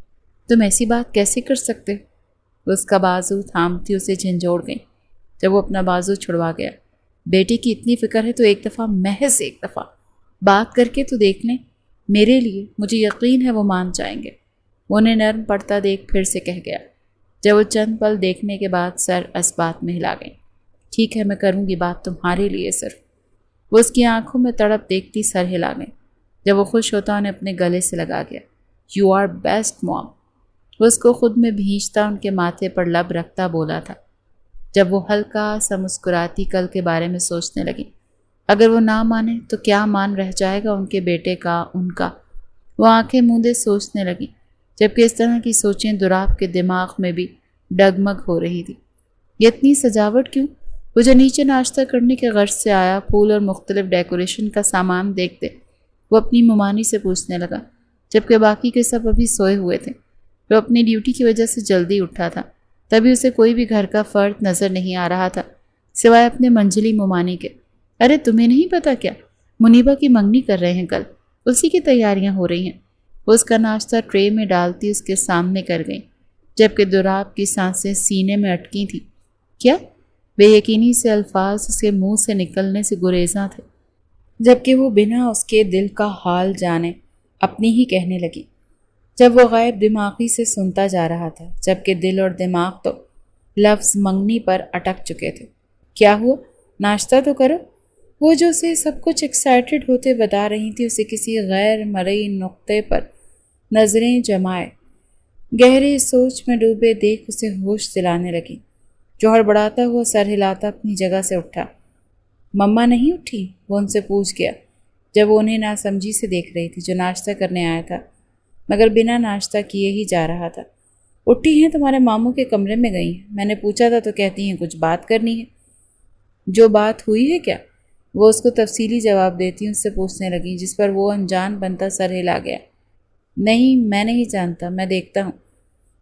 تم ایسی بات کیسے کر سکتے ہو؟ اس کا بازو تھامتی اسے جھنجھوڑ گئی، جب وہ اپنا بازو چھڑوا گیا۔ بیٹے کی اتنی فکر ہے تو ایک دفعہ، محض ایک دفعہ بات کر کے تو دیکھ لیں، میرے لیے مجھے یقین ہے وہ مان جائیں گے۔ وہ انہیں نرم پڑتا دیکھ پھر سے کہہ گیا، جب وہ چند پل دیکھنے کے بعد سر اس بات میں ہلا گئی۔ ٹھیک ہے، میں کروں گی بات تمہارے لیے صرف۔ وہ اس کی آنکھوں میں تڑپ دیکھتی سر ہلا گئی۔ جب وہ خوش ہوتا انہیں اپنے گلے سے لگا گیا۔ یو آر بیسٹ مام۔ وہ اس کو خود میں بھینچتا ان کے ماتھے پر لب رکھتا بولا تھا، جب وہ ہلکا سا مسکراتی کل کے بارے میں سوچنے لگی۔ اگر وہ نہ مانے تو کیا مان رہ جائے گا ان کے بیٹے کا، ان کا؟ وہ آنکھیں موندے سوچنے لگی، جبکہ اس طرح کی سوچیں دوراب کے دماغ میں بھی ڈگمگ ہو رہی تھی۔ یہ اتنی سجاوٹ کیوں؟ وہ جو نیچے ناشتہ کرنے کے غرض سے آیا، پھول اور مختلف ڈیکوریشن کا سامان دیکھتے وہ اپنی ممانی سے پوچھنے لگا، جبکہ باقی کے سب ابھی سوئے ہوئے تھے۔ وہ اپنی ڈیوٹی کی وجہ سے جلدی اٹھا تھا، تبھی اسے کوئی بھی گھر کا فرد نظر نہیں آ رہا تھا سوائے اپنے منجلی ممانی کے۔ ارے تمہیں نہیں پتا کیا؟ منیبا کی منگنی کر رہے ہیں کل، اسی کی تیاریاں ہو رہی ہیں۔ وہ اس کا ناشتہ ٹرے میں ڈالتی اس کے سامنے کر گئی، جبکہ دوراب کی سانسیں سینے میں اٹکی تھیں۔ کیا؟ بے یقینی سے الفاظ اس کے منہ سے نکلنے سے گریزاں تھے، جبکہ وہ بنا اس کے دل کا حال جانے اپنی ہی کہنے لگی، جب وہ غائب دماغی سے سنتا جا رہا تھا، جبکہ دل اور دماغ تو لفظ منگنی پر اٹک چکے تھے۔ کیا ہوا؟ ناشتہ تو کرو۔ وہ جو اسے سب کچھ ایکسائٹڈ ہوتے بتا رہی تھی، اسے کسی غیر مرئی نقطے پر نظریں جمائے گہرے سوچ میں ڈوبے دیکھ اسے ہوش دلانے لگی۔ جو ہڑبڑاتا ہوا سر ہلاتا اپنی جگہ سے اٹھا۔ مما نہیں اٹھی؟ وہ ان سے پوچھ گیا، جب وہ انہیں ناسمجھی سے دیکھ رہی تھی۔ جو ناشتہ کرنے آیا تھا مگر بنا ناشتہ کیے ہی جا رہا تھا۔ اٹھی ہیں، تمہارے ماموں کے کمرے میں گئی ہیں، میں نے پوچھا تھا تو کہتی ہیں کچھ بات کرنی ہے۔ جو بات ہوئی ہے کیا؟ وہ اس کو تفصیلی جواب دیتی اس سے پوچھنے لگی، جس پر وہ انجان بنتا سر ہلا گیا۔ نہیں، میں نہیں جانتا، میں دیکھتا ہوں۔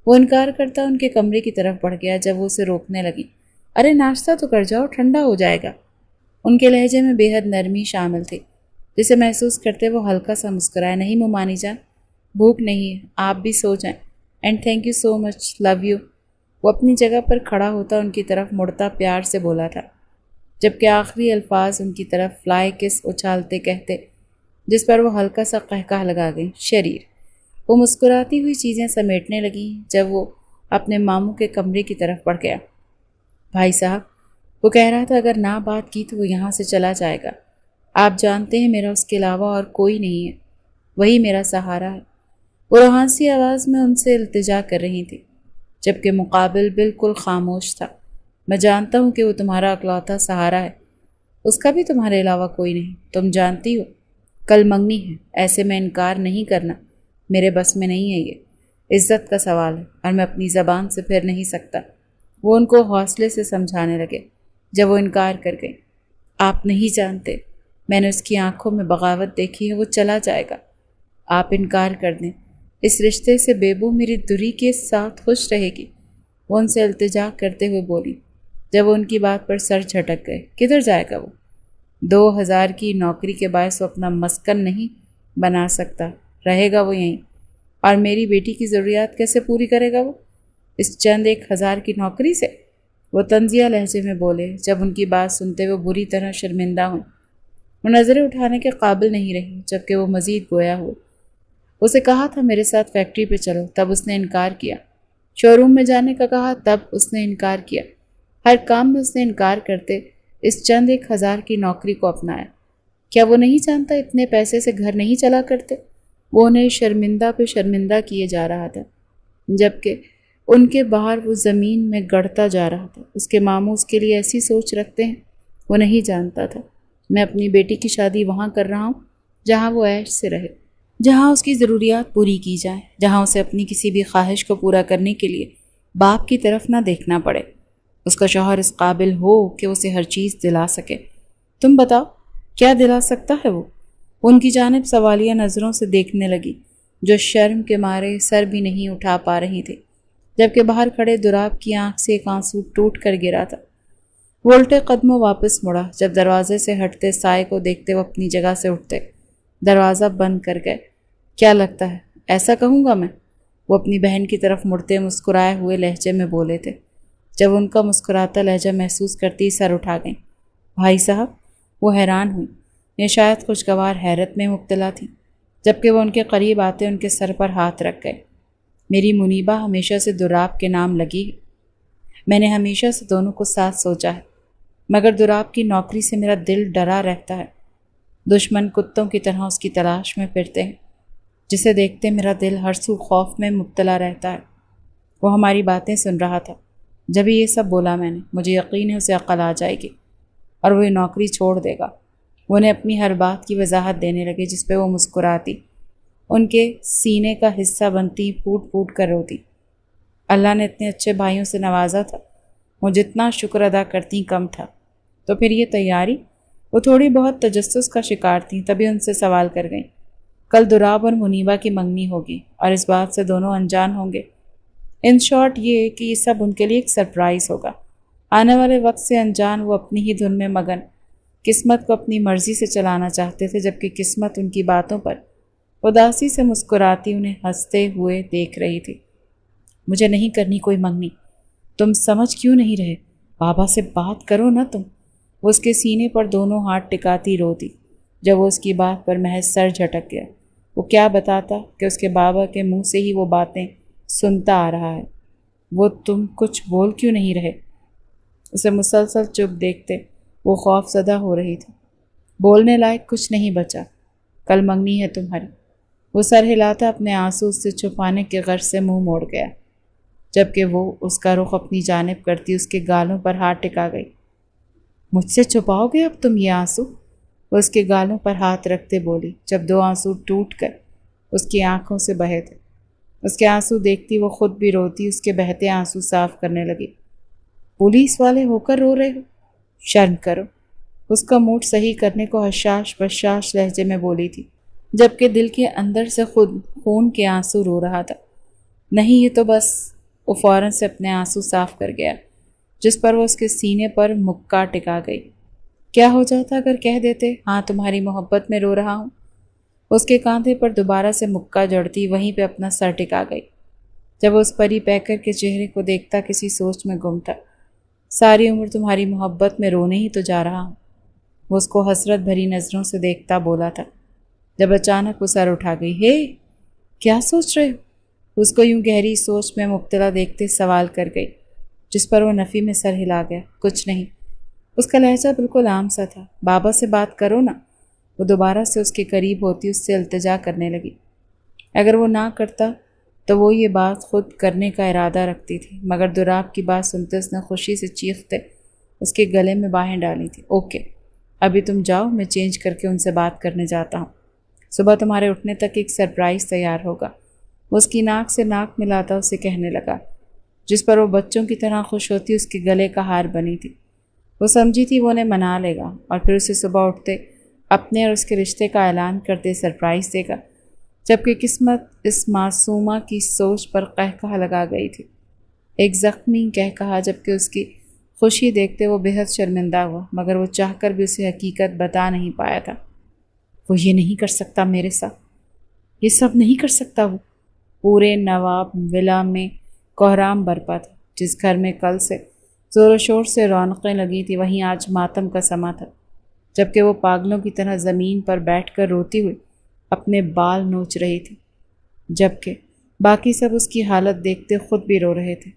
وہ انکار کرتا ان کے کمرے کی طرف بڑھ گیا، جب وہ اسے روکنے لگی۔ ارے ناشتہ تو کر جاؤ، ٹھنڈا ہو جائے گا۔ ان کے لہجے میں بے حد نرمی شامل تھی، جسے محسوس کرتے وہ ہلکا سا مسکرایا۔ نہیں ممانی جان، بھوک نہیں ہے، آپ بھی سو جائیں۔ And thank you so much, love you. وہ اپنی جگہ پر کھڑا ہوتا ان کی طرف مڑتا پیار سے بولا تھا، جبکہ آخری الفاظ ان کی طرف فلائی کس اچھالتے کہتے، جس پر وہ ہلکا سا قہقہ لگا گئی۔ شریر۔ وہ مسکراتی ہوئی چیزیں سمیٹنے لگی، جب وہ اپنے ماموں کے کمرے کی طرف بڑھ گیا۔ بھائی صاحب، وہ کہہ رہا تھا اگر نہ بات کی تو وہ یہاں سے چلا جائے گا۔ آپ جانتے ہیں میرا اس کے علاوہ اور کوئی نہیں ہے، وہی میرا سہارا ہے۔ وہ روحانسی آواز میں ان سے التجا کر رہی تھی، جبکہ مقابل بالکل خاموش تھا۔ میں جانتا ہوں کہ وہ تمہارا اکلوتا سہارا ہے، اس کا بھی تمہارے علاوہ کوئی نہیں۔ تم جانتی ہو کل منگنی ہے، ایسے میں انکار نہیں کرنا، میرے بس میں نہیں ہے، یہ عزت کا سوال ہے اور میں اپنی زبان سے پھر نہیں سکتا۔ وہ ان کو حوصلے سے سمجھانے لگے، جب وہ انکار کر گئی۔ آپ نہیں جانتے، میں نے اس کی آنکھوں میں بغاوت دیکھی ہے، وہ چلا جائے گا۔ آپ انکار کر دیں، اس رشتے سے بیبو میری دوری کے ساتھ خوش رہے گی، وہ ان سے التجا کرتے ہوئے بولی، جب وہ ان کی بات پر سر جھٹک گئے۔ کدھر جائے گا وہ؟ 2000 کی نوکری کے باعث وہ اپنا مسکن نہیں بنا سکتا، رہے گا وہ یہیں۔ اور میری بیٹی کی ضروریات کیسے پوری کرے گا وہ اس چند 1000 کی نوکری سے؟ وہ طنزیہ لہجے میں بولے، جب ان کی بات سنتے وہ بری طرح شرمندہ ہوئیں۔ وہ نظریں اٹھانے کے قابل نہیں رہی، جبکہ وہ مزید گویا ہوئے۔ اسے کہا تھا میرے ساتھ فیکٹری پہ چلو، تب اس نے انکار کیا۔ شو روم میں جانے کا کہا، تب اس نے انکار کیا۔ ہر کام میں اس نے انکار کرتے اس چند 1,000 کی نوکری کو اپنایا۔ کیا وہ نہیں جانتا اتنے پیسے سے گھر نہیں چلا کرتے؟ وہ انہیں شرمندہ پہ شرمندہ کیے جا رہا تھا، جبکہ ان کے باہر وہ زمین میں گڑتا جا رہا تھا۔ اس کے ماموں اس کے لیے ایسی سوچ رکھتے ہیں؟ وہ نہیں جانتا تھا میں اپنی بیٹی کی شادی وہاں کر رہا ہوں جہاں وہ عیش سے رہے، جہاں اس کی ضروریات پوری کی جائیں، جہاں اسے اپنی کسی بھی خواہش کو پورا کرنے کے لیے باپ کی طرف نہ دیکھنا پڑے، اس کا شوہر اس قابل ہو کہ اسے ہر چیز دلا سکے۔ تم بتاؤ کیا دلا سکتا ہے وہ؟ ان کی جانب سوالیہ نظروں سے دیکھنے لگی، جو شرم کے مارے سر بھی نہیں اٹھا پا رہی تھی، جبکہ باہر کھڑے دراب کی آنکھ سے ایک آنسو ٹوٹ کر گرا تھا۔ وہ الٹے قدموں واپس مڑا۔ جب دروازے سے ہٹتے سائے کو دیکھتے وہ اپنی جگہ سے اٹھتے، دروازہ بند کر گئے۔ کیا لگتا ہے ایسا کہوں گا میں؟ وہ اپنی بہن کی طرف مڑتے مسکرائے ہوئے لہجے میں بولے تھے۔ جب ان کا مسکراتا لہجہ محسوس کرتی سر اٹھا گئیں۔ بھائی صاحب، وہ حیران ہوئی، یہ شاید خوشگوار حیرت میں مبتلا تھی، جبکہ وہ ان کے قریب آتے ان کے سر پر ہاتھ رکھ گئے۔ میری منیبہ ہمیشہ سے دراب کے نام لگی ہے، میں نے ہمیشہ سے دونوں کو ساتھ سوچا ہے، مگر دراب کی نوکری سے میرا دل ڈرا رہتا ہے۔ دشمن کتوں کی طرح اس کی تلاش میں پھرتے ہیں، جسے دیکھتے میرا دل ہر سو خوف میں مبتلا رہتا ہے۔ وہ ہماری باتیں سن رہا تھا، جبھی یہ سب بولا میں نے، مجھے یقین ہے اسے عقل آ جائے گی اور وہ یہ نوکری چھوڑ دے گا۔ وہ انہیں اپنی ہر بات کی وضاحت دینے لگے، جس پہ وہ مسکراتی، ان کے سینے کا حصہ بنتی، پھوٹ پھوٹ کر روتی۔ اللہ نے اتنے اچھے بھائیوں سے نوازا تھا، وہ جتنا شکر ادا کرتی کم تھا۔ تو پھر یہ تیاری؟ وہ تھوڑی بہت تجسس کا شکار تھیں، تبھی ان سے سوال کر گئیں۔ کل دراب اور منیبہ کی منگنی ہوگی اور اس بات سے دونوں انجان ہوں گے۔ ان شارٹ یہ کہ یہ سب ان کے لیے ایک سرپرائز ہوگا۔ آنے والے وقت سے انجان وہ اپنی ہی دھن میں مگن، قسمت کو اپنی مرضی سے چلانا چاہتے تھے، جبکہ قسمت ان کی باتوں پر اداسی سے مسکراتی انہیں ہنستے ہوئے دیکھ رہی تھی۔ مجھے نہیں کرنی کوئی منگنی، تم سمجھ کیوں نہیں رہے؟ بابا سے بات کرو نا تم۔ وہ اس کے سینے پر دونوں ہاتھ ٹکاتی روتی۔ جب وہ اس کی بات پر محض سر جھٹک گیا، وہ کیا بتاتا کہ اس کے بابا کے منہ سے ہی وہ باتیں سنتا آ رہا ہے۔ وہ تم کچھ بول کیوں نہیں رہے؟ اسے مسلسل چپ دیکھتے وہ خوف زدہ ہو رہی تھی۔ بولنے لائق کچھ نہیں بچا، کل منگنی ہے تمہاری۔ وہ سر ہلاتا اپنے آنسو اس سے چھپانے کے غرض سے منہ موڑ گیا، جبکہ وہ اس کا رخ اپنی جانب کرتی اس کے گالوں پر ہاتھ ٹکا گئی۔ مجھ سے چھپاؤ گے اب تم یہ آنسو؟ وہ اس کے گالوں پر ہاتھ رکھتے بولی، جب 2 آنسو ٹوٹ کر اس کی آنکھوں سے بہے تھے۔ اس کے آنسو دیکھتی وہ خود بھی روتی اس کے بہتے آنسو صاف کرنے لگی۔ پولیس والے ہو کر رو رہے ہو؟ شرم کرو، اس کا موڈ صحیح کرنے کو حشاش بشاش لہجے میں بولی تھی، جبکہ دل کے اندر سے خود خون کے آنسو رو رہا تھا۔ نہیں یہ تو بس۔ وہ فوراً سے اپنے آنسو صاف کر گیا، جس پر وہ اس کے سینے پر مکہ ٹکا گئی۔ کیا ہو جاتا اگر کہہ دیتے ہاں تمہاری محبت میں رو رہا ہوں؟ اس کے کاندھے پر دوبارہ سے مکہ جڑتی، وہیں پہ اپنا سر ٹکا گئی۔ جب وہ اس پری پیکر کے چہرے کو دیکھتا کسی سوچ میں گم تھا۔ ساری عمر تمہاری محبت میں رونے ہی تو جا رہا ہوں، وہ اس کو حسرت بھری نظروں سے دیکھتا بولا تھا، جب اچانک وہ سر اٹھا گئی۔ ہے کیا سوچ رہے ہو؟ اس کو یوں گہری سوچ میں مبتلا دیکھتے سوال کر گئی، جس پر وہ نفی میں سر ہلا گیا۔ کچھ نہیں۔ اس کا لہجہ بالکل عام سا تھا۔ بابا سے بات کرو نا۔ وہ دوبارہ سے اس کے قریب ہوتی اس سے التجا کرنے لگی۔ اگر وہ نہ کرتا تو وہ یہ بات خود کرنے کا ارادہ رکھتی تھی، مگر دراب کی بات سنتے اس نے خوشی سے چیختے اس کے گلے میں باہیں ڈالی تھی۔ اوکے ابھی تم جاؤ، میں چینج کر کے ان سے بات کرنے جاتا ہوں، صبح تمہارے اٹھنے تک ایک سرپرائز تیار ہوگا۔ وہ اس کی ناک سے ناک ملاتا اسے کہنے لگا، جس پر وہ بچوں کی طرح خوش ہوتی اس کے گلے کا ہار بنی تھی۔ وہ سمجھی تھی وہ انہیں منا لے گا اور پھر اسے صبح اٹھتے اپنے اور اس کے رشتے کا اعلان کرتے سرپرائز دے گا، جبکہ قسمت اس معصومہ کی سوچ پر قہقہا لگا گئی تھی، ایک زخمی قہقہا، جبکہ اس کی خوشی دیکھتے وہ بے حد شرمندہ ہوا، مگر وہ چاہ کر بھی اسے حقیقت بتا نہیں پایا تھا۔ وہ یہ نہیں کر سکتا میرے ساتھ، یہ سب نہیں کر سکتا۔ وہ پورے نواب ولا میں کوہرام برپا تھا۔ جس گھر میں کل سے زور و شور سے رونقیں لگی تھی، وہیں آج ماتم کا سما تھا، جبکہ وہ پاگلوں کی طرح زمین پر بیٹھ کر روتی ہوئی اپنے بال نوچ رہی تھی، جبکہ باقی سب اس کی حالت دیکھتے خود بھی رو رہے تھے۔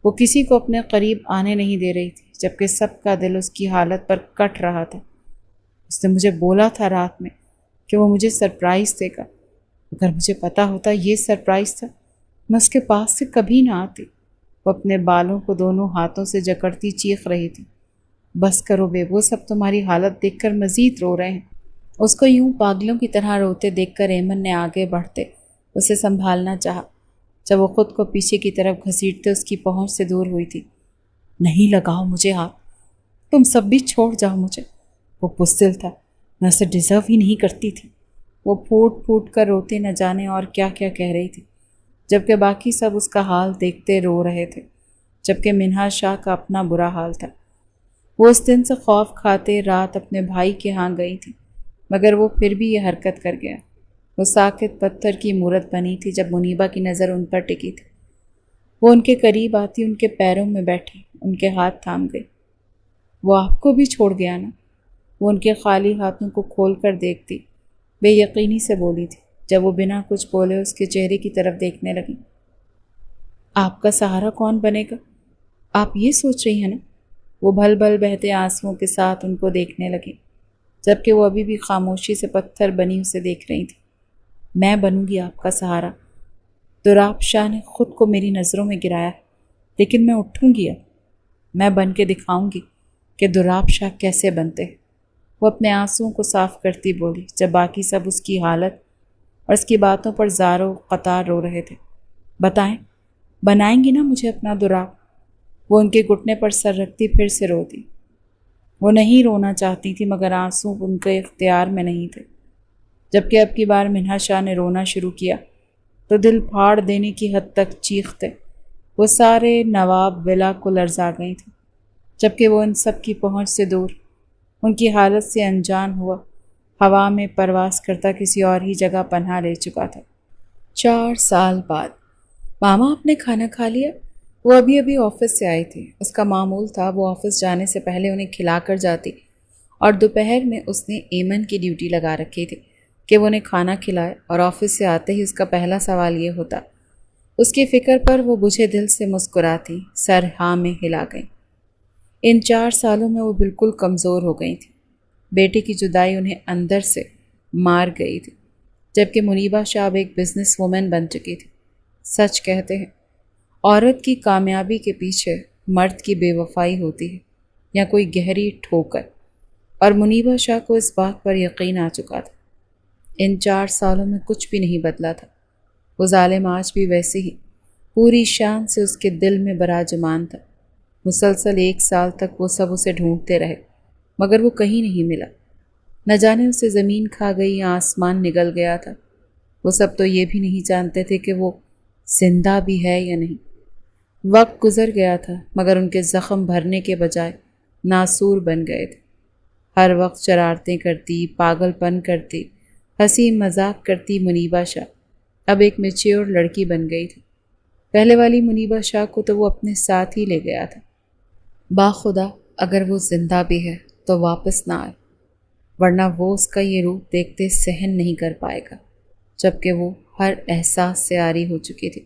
وہ کسی کو اپنے قریب آنے نہیں دے رہی تھی، جبکہ سب کا دل اس کی حالت پر کٹ رہا تھا۔ اس نے مجھے بولا تھا رات میں کہ وہ مجھے سرپرائز دے گا۔ اگر مجھے پتا ہوتا یہ سرپرائز تھا، میں اس کے پاس سے کبھی نہ آتی۔ وہ اپنے بالوں کو دونوں ہاتھوں سے جکڑتی چیخ رہی تھی۔ بس کرو بے، وہ سب تمہاری حالت دیکھ کر مزید رو رہے ہیں۔ اس کو یوں پاگلوں کی طرح روتے دیکھ کر ایمن نے آگے بڑھتے اسے سنبھالنا چاہا۔ جب وہ خود کو پیچھے کی طرف گھسیٹتے اس کی پہنچ سے دور ہوئی تھی۔ نہیں لگاؤ مجھے ہاتھ، تم سب بھی چھوڑ جاؤ مجھے۔ وہ بزدل تھا، میں اسے ڈیزرو ہی نہیں کرتی تھی۔ وہ پھوٹ پھوٹ کر روتے نہ جانے اور کیا کیا کہہ رہی تھی، جبکہ باقی سب اس کا حال دیکھتے رو رہے تھے، جبکہ منہا شاہ کا اپنا برا حال تھا۔ وہ اس دن سے خوف کھاتے رات اپنے بھائی کے ہاں گئی تھی، مگر وہ پھر بھی یہ حرکت کر گیا۔ وہ ساکت پتھر کی مورت بنی تھی جب منیبا کی نظر ان پر ٹکی تھی۔ وہ ان کے قریب آتی ان کے پیروں میں بیٹھی، ان کے ہاتھ تھام گئی۔ وہ آپ کو بھی چھوڑ گیا نا؟ وہ ان کے خالی ہاتھوں کو کھول کر دیکھتی بے یقینی سے بولی تھی، جب وہ بنا کچھ بولے اس کے چہرے کی طرف دیکھنے لگی۔ آپ کا سہارا کون بنے گا؟ آپ یہ سوچ رہی ہیں نا؟ وہ بھل بھل بہتے آنسوؤں کے ساتھ ان کو دیکھنے لگی، جبکہ وہ ابھی بھی خاموشی سے پتھر بنی اسے دیکھ رہی تھی۔ میں بنوں گی آپ کا سہارا۔ دوراب شاہ نے خود کو میری نظروں میں گرایا ہے، لیکن میں اٹھوں گی اب۔ میں بن کے دکھاؤں گی کہ دوراب شاہ کیسے بنتے ہیں۔ وہ اپنے آنسوؤں کو صاف کرتی بولی، جب باقی سب اس کی حالت اور اس کی باتوں پر زاروں قطار رو رہے تھے۔ بتائیں، بنائیں گی نا مجھے اپنا دوراب؟ وہ ان کے گھٹنے پر سر رکھتی پھر سے روتی۔ وہ نہیں رونا چاہتی تھی، مگر آنسو ان کے اختیار میں نہیں تھے۔ جبکہ اب کی بار منہا شاہ نے رونا شروع کیا تو دل پھاڑ دینے کی حد تک چیختے۔ وہ سارے نواب ولا کو لرزا گئی تھیں، جبکہ وہ ان سب کی پہنچ سے دور، ان کی حالت سے انجان ہوا، ہوا میں پرواز کرتا کسی اور ہی جگہ پناہ لے چکا تھا۔ 4 سال بعد ماما آپ نے کھانا کھا لیا؟ وہ ابھی ابھی آفس سے آئی تھی۔ اس کا معمول تھا وہ آفس جانے سے پہلے انہیں کھلا کر جاتی، اور دوپہر میں اس نے ایمن کی ڈیوٹی لگا رکھی تھی کہ وہ انہیں کھانا کھلائے، اور آفس سے آتے ہی اس کا پہلا سوال یہ ہوتا۔ اس کی فکر پر وہ بجھے دل سے مسکراتی، سر ہاں میں ہلا گئیں۔ ان 4 سالوں میں وہ بالکل کمزور ہو گئی تھی۔ بیٹے کی جدائی انہیں اندر سے مار گئی تھی، جبکہ منیبا شاہ اب ایک بزنس وومن بن چکی تھی۔ سچ کہتے ہیں، عورت کی کامیابی کے پیچھے مرد کی بے وفائی ہوتی ہے یا کوئی گہری ٹھوکر، اور منیبا شاہ کو اس بات پر یقین آ چکا تھا۔ ان 4 سالوں میں کچھ بھی نہیں بدلا تھا۔ وہ ظالم آج بھی ویسے ہی پوری شان سے اس کے دل میں براجمان تھا۔ مسلسل 1 سال تک وہ سب اسے ڈھونڈتے رہے، مگر وہ کہیں نہیں ملا۔ نہ جانے اسے زمین کھا گئی یا آسمان نگل گیا تھا۔ وہ سب تو یہ بھی نہیں جانتے تھے کہ وہ زندہ بھی ہے یا نہیں۔ وقت گزر گیا تھا، مگر ان کے زخم بھرنے کے بجائے ناسور بن گئے تھے۔ ہر وقت شرارتیں کرتی، پاگل پن کرتی، ہنسی مذاق کرتی منیبا شاہ اب ایک میچیور لڑکی بن گئی تھی۔ پہلے والی منیبا شاہ کو تو وہ اپنے ساتھ ہی لے گیا تھا۔ باخدا اگر وہ زندہ بھی ہے تو واپس نہ آئے، ورنہ وہ اس کا یہ روپ دیکھتے سہن نہیں کر پائے گا، جبکہ وہ ہر احساس سے عاری ہو چکی تھی۔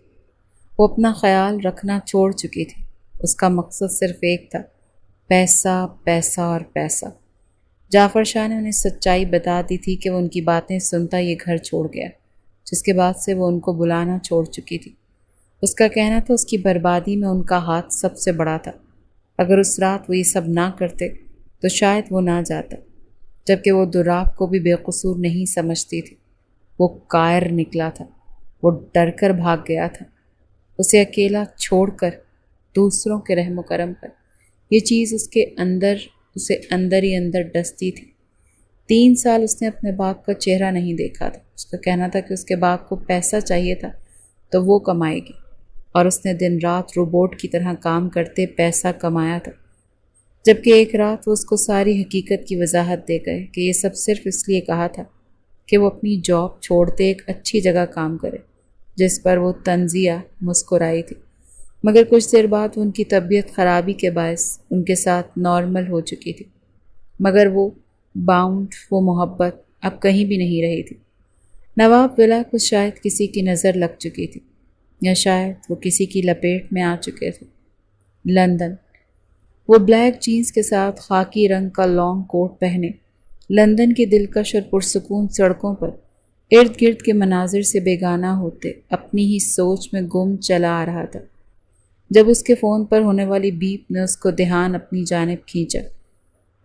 وہ اپنا خیال رکھنا چھوڑ چکی تھی۔ اس کا مقصد صرف ایک تھا، پیسہ، پیسہ اور پیسہ۔ جعفر شاہ نے انہیں سچائی بتا دی تھی کہ وہ ان کی باتیں سنتا یہ گھر چھوڑ گیا، جس کے بعد سے وہ ان کو بلانا چھوڑ چکی تھی۔ اس کا کہنا تھا اس کی بربادی میں ان کا ہاتھ سب سے بڑا تھا۔ اگر اس رات وہ یہ سب نہ کرتے تو شاید وہ نہ جاتا، جبکہ وہ دوراب کو بھی بے قصور نہیں سمجھتی تھی۔ وہ کائر نکلا تھا، وہ ڈر کر بھاگ گیا تھا، اسے اکیلا چھوڑ کر دوسروں کے رحم و کرم پر۔ یہ چیز اسے اندر ہی اندر ڈستی تھی۔ 3 سال اس نے اپنے باپ کا چہرہ نہیں دیکھا تھا۔ اس کا کہنا تھا کہ اس کے باپ کو پیسہ چاہیے تھا تو وہ کمائے گی، اور اس نے دن رات روبوٹ کی طرح کام کرتے پیسہ کمایا تھا۔ جبکہ ایک رات وہ اس کو ساری حقیقت کی وضاحت دے گئے کہ یہ سب صرف اس لیے کہا تھا کہ وہ اپنی جاب چھوڑتے ایک اچھی جگہ کام کرے، جس پر وہ تنزیہ مسکرائی تھی۔ مگر کچھ دیر بعد وہ ان کی طبیعت خرابی کے باعث ان کے ساتھ نارمل ہو چکی تھی، مگر وہ باؤنڈ، وہ محبت اب کہیں بھی نہیں رہی تھی۔ نواب ولا کو شاید کسی کی نظر لگ چکی تھی، یا شاید وہ کسی کی لپیٹ میں آ چکے تھے۔ لندن۔ وہ بلیک جینز کے ساتھ خاکی رنگ کا لانگ کوٹ پہنے لندن کی دلکش اور پرسکون سڑکوں پر ارد گرد کے مناظر سے بیگانہ ہوتے اپنی ہی سوچ میں گم چلا آ رہا تھا جب اس کے فون پر ہونے والی بیپ نے اس کو دھیان اپنی جانب کھینچا۔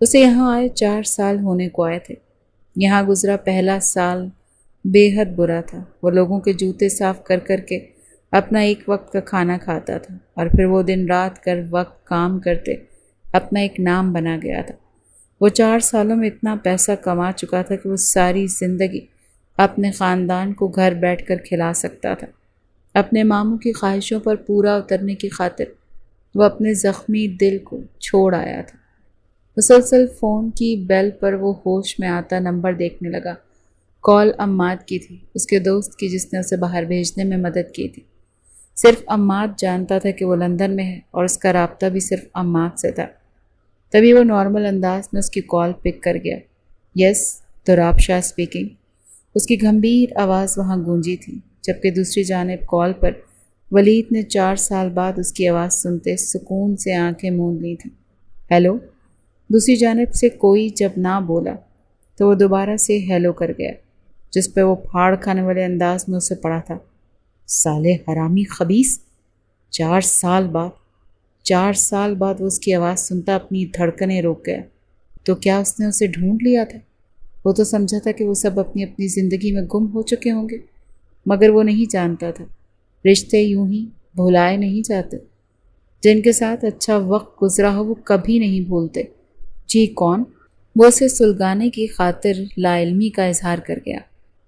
اسے یہاں آئے 4 سال ہونے کو آئے تھے۔ یہاں گزرا پہلا سال بے حد برا تھا۔ وہ لوگوں کے جوتے صاف کر کر کے اپنا ایک وقت کا کھانا کھاتا تھا اور پھر وہ دن رات کر وقت کام کرتے اپنا ایک نام بنا گیا تھا۔ وہ 4 سالوں میں اتنا پیسہ کما چکا تھا کہ وہ ساری زندگی اپنے خاندان کو گھر بیٹھ کر کھلا سکتا تھا۔ اپنے ماموں کی خواہشوں پر پورا اترنے کی خاطر وہ اپنے زخمی دل کو چھوڑ آیا تھا۔ مسلسل فون کی بیل پر وہ ہوش میں آتا نمبر دیکھنے لگا۔ کال عماد کی تھی، اس کے دوست کی جس نے اسے باہر بھیجنے میں مدد کی تھی۔ صرف عماد جانتا تھا کہ وہ لندن میں ہے اور اس کا رابطہ بھی صرف عماد سے تھا۔ تبھی وہ نارمل انداز میں اس کی کال پک کر گیا۔ یس، تراب شاہ اسپیکنگ۔ اس کی گھمبیر آواز وہاں گونجی تھی، جبکہ دوسری جانب کال پر ولید نے 4 سال بعد اس کی آواز سنتے سکون سے آنکھیں موند لی تھیں۔ ہیلو۔ دوسری جانب سے کوئی جب نہ بولا تو وہ دوبارہ سے ہیلو کر گیا، جس پہ وہ پھاڑ کھانے والے انداز میں اسے پڑا تھا۔ سالے حرامی خبیث! 4 سال بعد وہ اس کی آواز سنتا اپنی دھڑکنیں روک گیا۔ تو کیا اس نے اسے ڈھونڈ لیا تھا؟ وہ تو سمجھا تھا کہ وہ سب اپنی اپنی زندگی میں گم ہو چکے ہوں گے، مگر وہ نہیں جانتا تھا رشتے یوں ہی بھلائے نہیں جاتے۔ جن کے ساتھ اچھا وقت گزرا ہو وہ کبھی نہیں بھولتے۔ جی کون؟ وہ اسے سلگانے کی خاطر لا علمی کا اظہار کر گیا،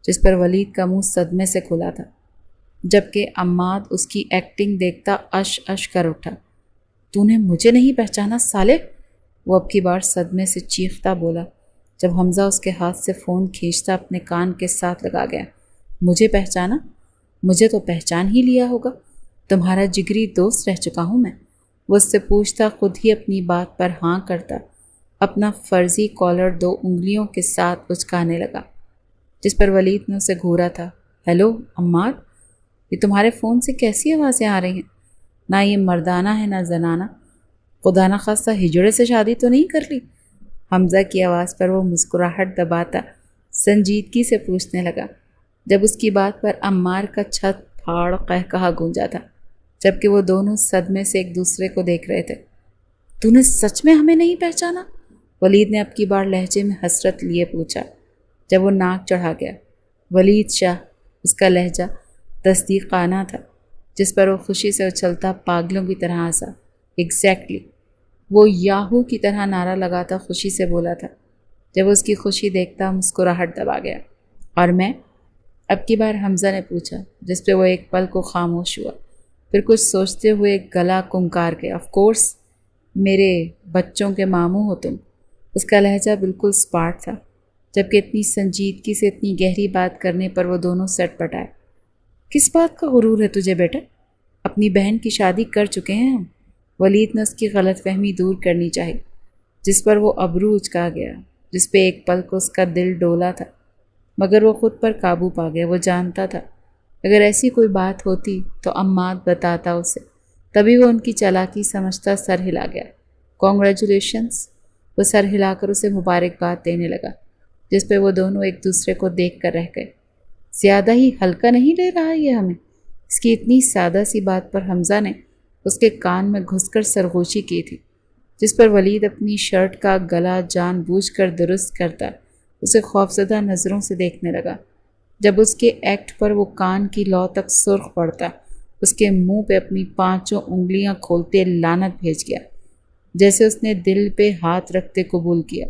جس پر ولید کا منہ صدمے سے کھلا تھا، جبکہ عماد اس کی ایکٹنگ دیکھتا اش اش کر اٹھا۔ تو نے مجھے نہیں پہچانا سالے؟ وہ اب کی بار صدمے سے چیختا بولا جب حمزہ اس کے ہاتھ سے فون کھینچتا اپنے کان کے ساتھ لگا گیا۔ مجھے پہچانا؟ مجھے تو پہچان ہی لیا ہوگا، تمہارا جگری دوست رہ چکا ہوں میں۔ وہ اس سے پوچھتا خود ہی اپنی بات پر ہاں کرتا، اپنا فرضی کالر 2 انگلیوں کے ساتھ اچکانے لگا، جس پر ولید نے اسے گھورا تھا۔ ہیلو عماد، یہ تمہارے فون سے کیسی آوازیں آ رہی ہیں؟ نہ یہ مردانہ ہے نہ زنانہ، خدا نخواستہ ہجڑے سے شادی تو نہیں کر لی؟ حمزہ کی آواز پر وہ مسکراہٹ دباتا سنجیدگی سے پوچھنے لگا، جب اس کی بات پر عمار کا چھت پھاڑ قہقہا گونجا تھا، جبکہ وہ دونوں صدمے سے ایک دوسرے کو دیکھ رہے تھے۔ تو نے سچ میں ہمیں نہیں پہچانا؟ ولید نے اب کی بار لہجے میں حسرت لیے پوچھا، جب وہ ناک چڑھا گیا۔ ولید شاہ، اس کا لہجہ تصدیقانہ تھا، جس پر وہ خوشی سے اچھلتا پاگلوں کی طرح ہنسا۔ ایگزیکٹلی، وہ یاہو کی طرح نعرہ لگاتا خوشی سے بولا تھا۔ جب اس کی خوشی دیکھتا مسکراہٹ دبا گیا۔ اور میں؟ اب کی بار حمزہ نے پوچھا، جس پہ وہ ایک پل کو خاموش ہوا، پھر کچھ سوچتے ہوئے گلا کنکار کے، آف کورس، میرے بچوں کے ماموں ہو تم۔ اس کا لہجہ بالکل سپاٹ تھا، جبکہ اتنی سنجیدگی سے اتنی گہری بات کرنے پر وہ دونوں سٹ پٹائے۔ کس بات کا غرور ہے تجھے بیٹا؟ اپنی بہن کی شادی کر چکے ہیں ہم۔ ولید نے اس کی غلط فہمی دور کرنی چاہی، جس پر وہ ابرو اچکا گیا، جس پہ ایک پل کو اس کا دل ڈولا تھا، مگر وہ خود پر قابو پا گیا۔ وہ جانتا تھا اگر ایسی کوئی بات ہوتی تو عماد بتاتا اسے۔ تبھی وہ ان کی چالاکی سمجھتا سر ہلا گیا۔ کانگریچولیشنز، وہ سر ہلا کر اسے مبارکباد دینے لگا، جس پہ وہ دونوں ایک دوسرے کو دیکھ کر رہ گئے۔ زیادہ ہی ہلکا نہیں لے رہا یہ ہمیں؟ اس کی اتنی سادہ سی بات پر حمزہ نے اس کے کان میں گھس کر سرگوشی کی تھی، جس پر ولید اپنی شرٹ کا گلا جان بوجھ کر درست کرتا اسے خوفزدہ نظروں سے دیکھنے لگا۔ جب اس کے ایکٹ پر وہ کان کی لو تک سرخ پڑتا، اس کے منہ پہ اپنی 5 انگلیاں کھولتے لعنت بھیج گیا، جیسے اس نے دل پہ ہاتھ رکھتے قبول کیا۔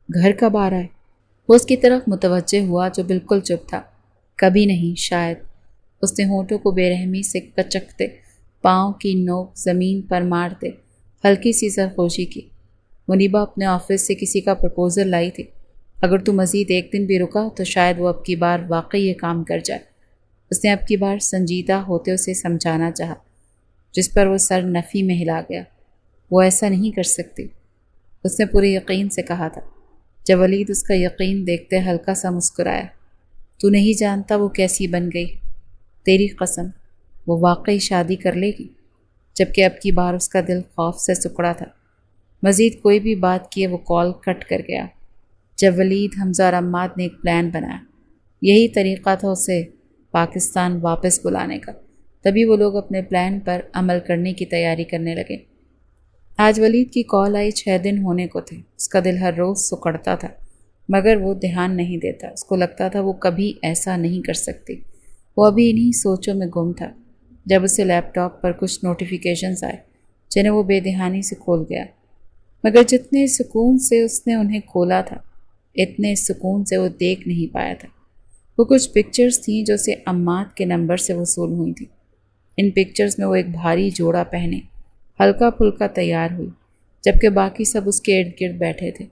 گھر کب آ رہا ہے؟ وہ اس کی طرف متوجہ ہوا جو بالکل چپ تھا۔ کبھی نہیں شاید، اس نے ہونٹوں کو بے رحمی سے کچکتے پاؤں کی نوک زمین پر مارتے ہلکی سی سرخوشی کی۔ منیبا اپنے آفس سے کسی کا پرپوزل لائی تھی، اگر تو مزید 1 دن بھی رکا تو شاید وہ اب کی بار واقعی یہ کام کر جائے۔ اس نے اب کی بار سنجیدہ ہوتے اسے سمجھانا چاہا، جس پر وہ سر نفی میں ہلا گیا۔ وہ ایسا نہیں کر سکتی، اس نے پورے یقین سے کہا تھا۔ جب ولید اس کا یقین دیکھتے ہلکا سا مسکرایا۔ تو نہیں جانتا وہ کیسی بن گئی، تیری قسم وہ واقعی شادی کر لے گی۔ جبکہ اب کی بار اس کا دل خوف سے سکڑا تھا۔ مزید کوئی بھی بات کیے وہ کال کٹ کر گیا۔ جب ولید، حمزہ اور عماد نے ایک پلان بنایا، یہی طریقہ تھا اسے پاکستان واپس بلانے کا، تبھی وہ لوگ اپنے پلان پر عمل کرنے کی تیاری کرنے لگے۔ آج ولید کی کال آئی 6 دن ہونے کو تھے۔ اس کا دل ہر روز سکڑتا تھا، مگر وہ دھیان نہیں دیتا۔ اس کو لگتا تھا وہ کبھی ایسا نہیں کر سکتی۔ وہ ابھی انہی سوچوں میں گم تھا جب اسے لیپ ٹاپ پر کچھ نوٹیفیکیشنز آئے جنہیں وہ بے دہانی سے کھول گیا، مگر جتنے سکون سے اس نے انہیں کھولا تھا اتنے سکون سے وہ دیکھ نہیں پایا تھا۔ وہ کچھ پکچرز تھیں جو اسے عماد کے نمبر سے وصول ہوئی تھیں۔ ان پکچرز میں وہ ایک بھاری جوڑا پہنے ہلکا پھلکا تیار ہوئی، جبکہ باقی سب اس کے ارد گرد بیٹھے تھے۔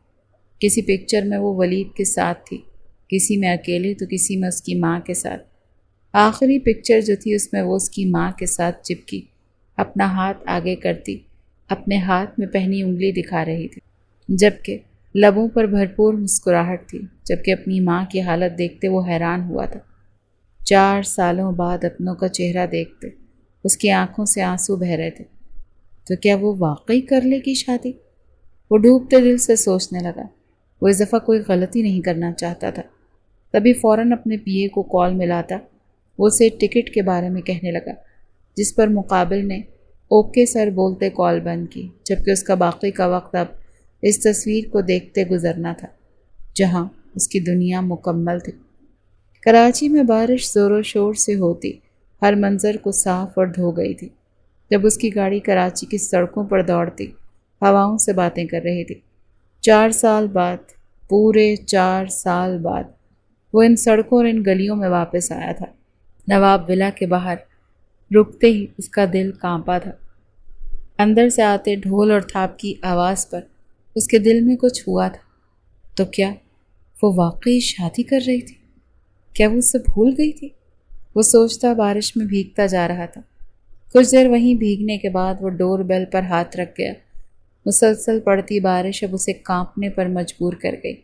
کسی پکچر میں وہ ولید کے ساتھ تھی، کسی میں اکیلے تو کسی میں اس کی ماں کے ساتھ۔ آخری پکچر جو تھی اس میں وہ اس کی ماں کے ساتھ چپکی اپنا ہاتھ آگے کرتی اپنے ہاتھ میں پہنی انگلی دکھا رہی تھی، جبکہ لبوں پر بھرپور مسکراہٹ تھی۔ جبکہ اپنی ماں کی حالت دیکھتے وہ حیران ہوا تھا۔ 4 سالوں بعد اپنوں کا چہرہ دیکھتے اس کی آنکھوں سے آنسو بہہ رہے تھے۔ تو کیا وہ واقعی کر لے گی شادی؟ وہ ڈوبتے دل سے سوچنے لگا۔ وہ اس دفعہ کوئی غلطی نہیں کرنا چاہتا تھا۔ تبھی فوراً اپنے پی اے کو کال ملاتا وہ اسے ٹکٹ کے بارے میں کہنے لگا، جس پر مقابل نے اوکے سر بولتے کال بند کی، جبکہ اس کا باقی کا وقت اب اس تصویر کو دیکھتے گزرنا تھا جہاں اس کی دنیا مکمل تھی۔ کراچی میں بارش زور و شور سے ہوتی ہر منظر کو صاف اور دھو گئی تھی۔ جب اس کی گاڑی کراچی کی سڑکوں پر دوڑتی ہواؤں سے باتیں کر رہی تھی۔ 4 سال بعد، پورے 4 سال بعد وہ ان سڑکوں اور ان گلیوں میں واپس آیا تھا۔ نواب ولا کے باہر رکتے ہی اس کا دل کانپا تھا۔ اندر سے آتے ڈھول اور تھاپ کی آواز پر اس کے دل میں کچھ ہوا تھا۔ تو کیا وہ واقعی شادی کر رہی تھی؟ کیا وہ اسے بھول گئی تھی؟ وہ سوچتا بارش میں بھیگتا جا رہا تھا۔ کچھ دیر وہیں بھیگنے کے بعد وہ ڈور بیل پر ہاتھ رکھ گیا۔ مسلسل پڑتی بارش اب اسے کانپنے پر مجبور کر گئی،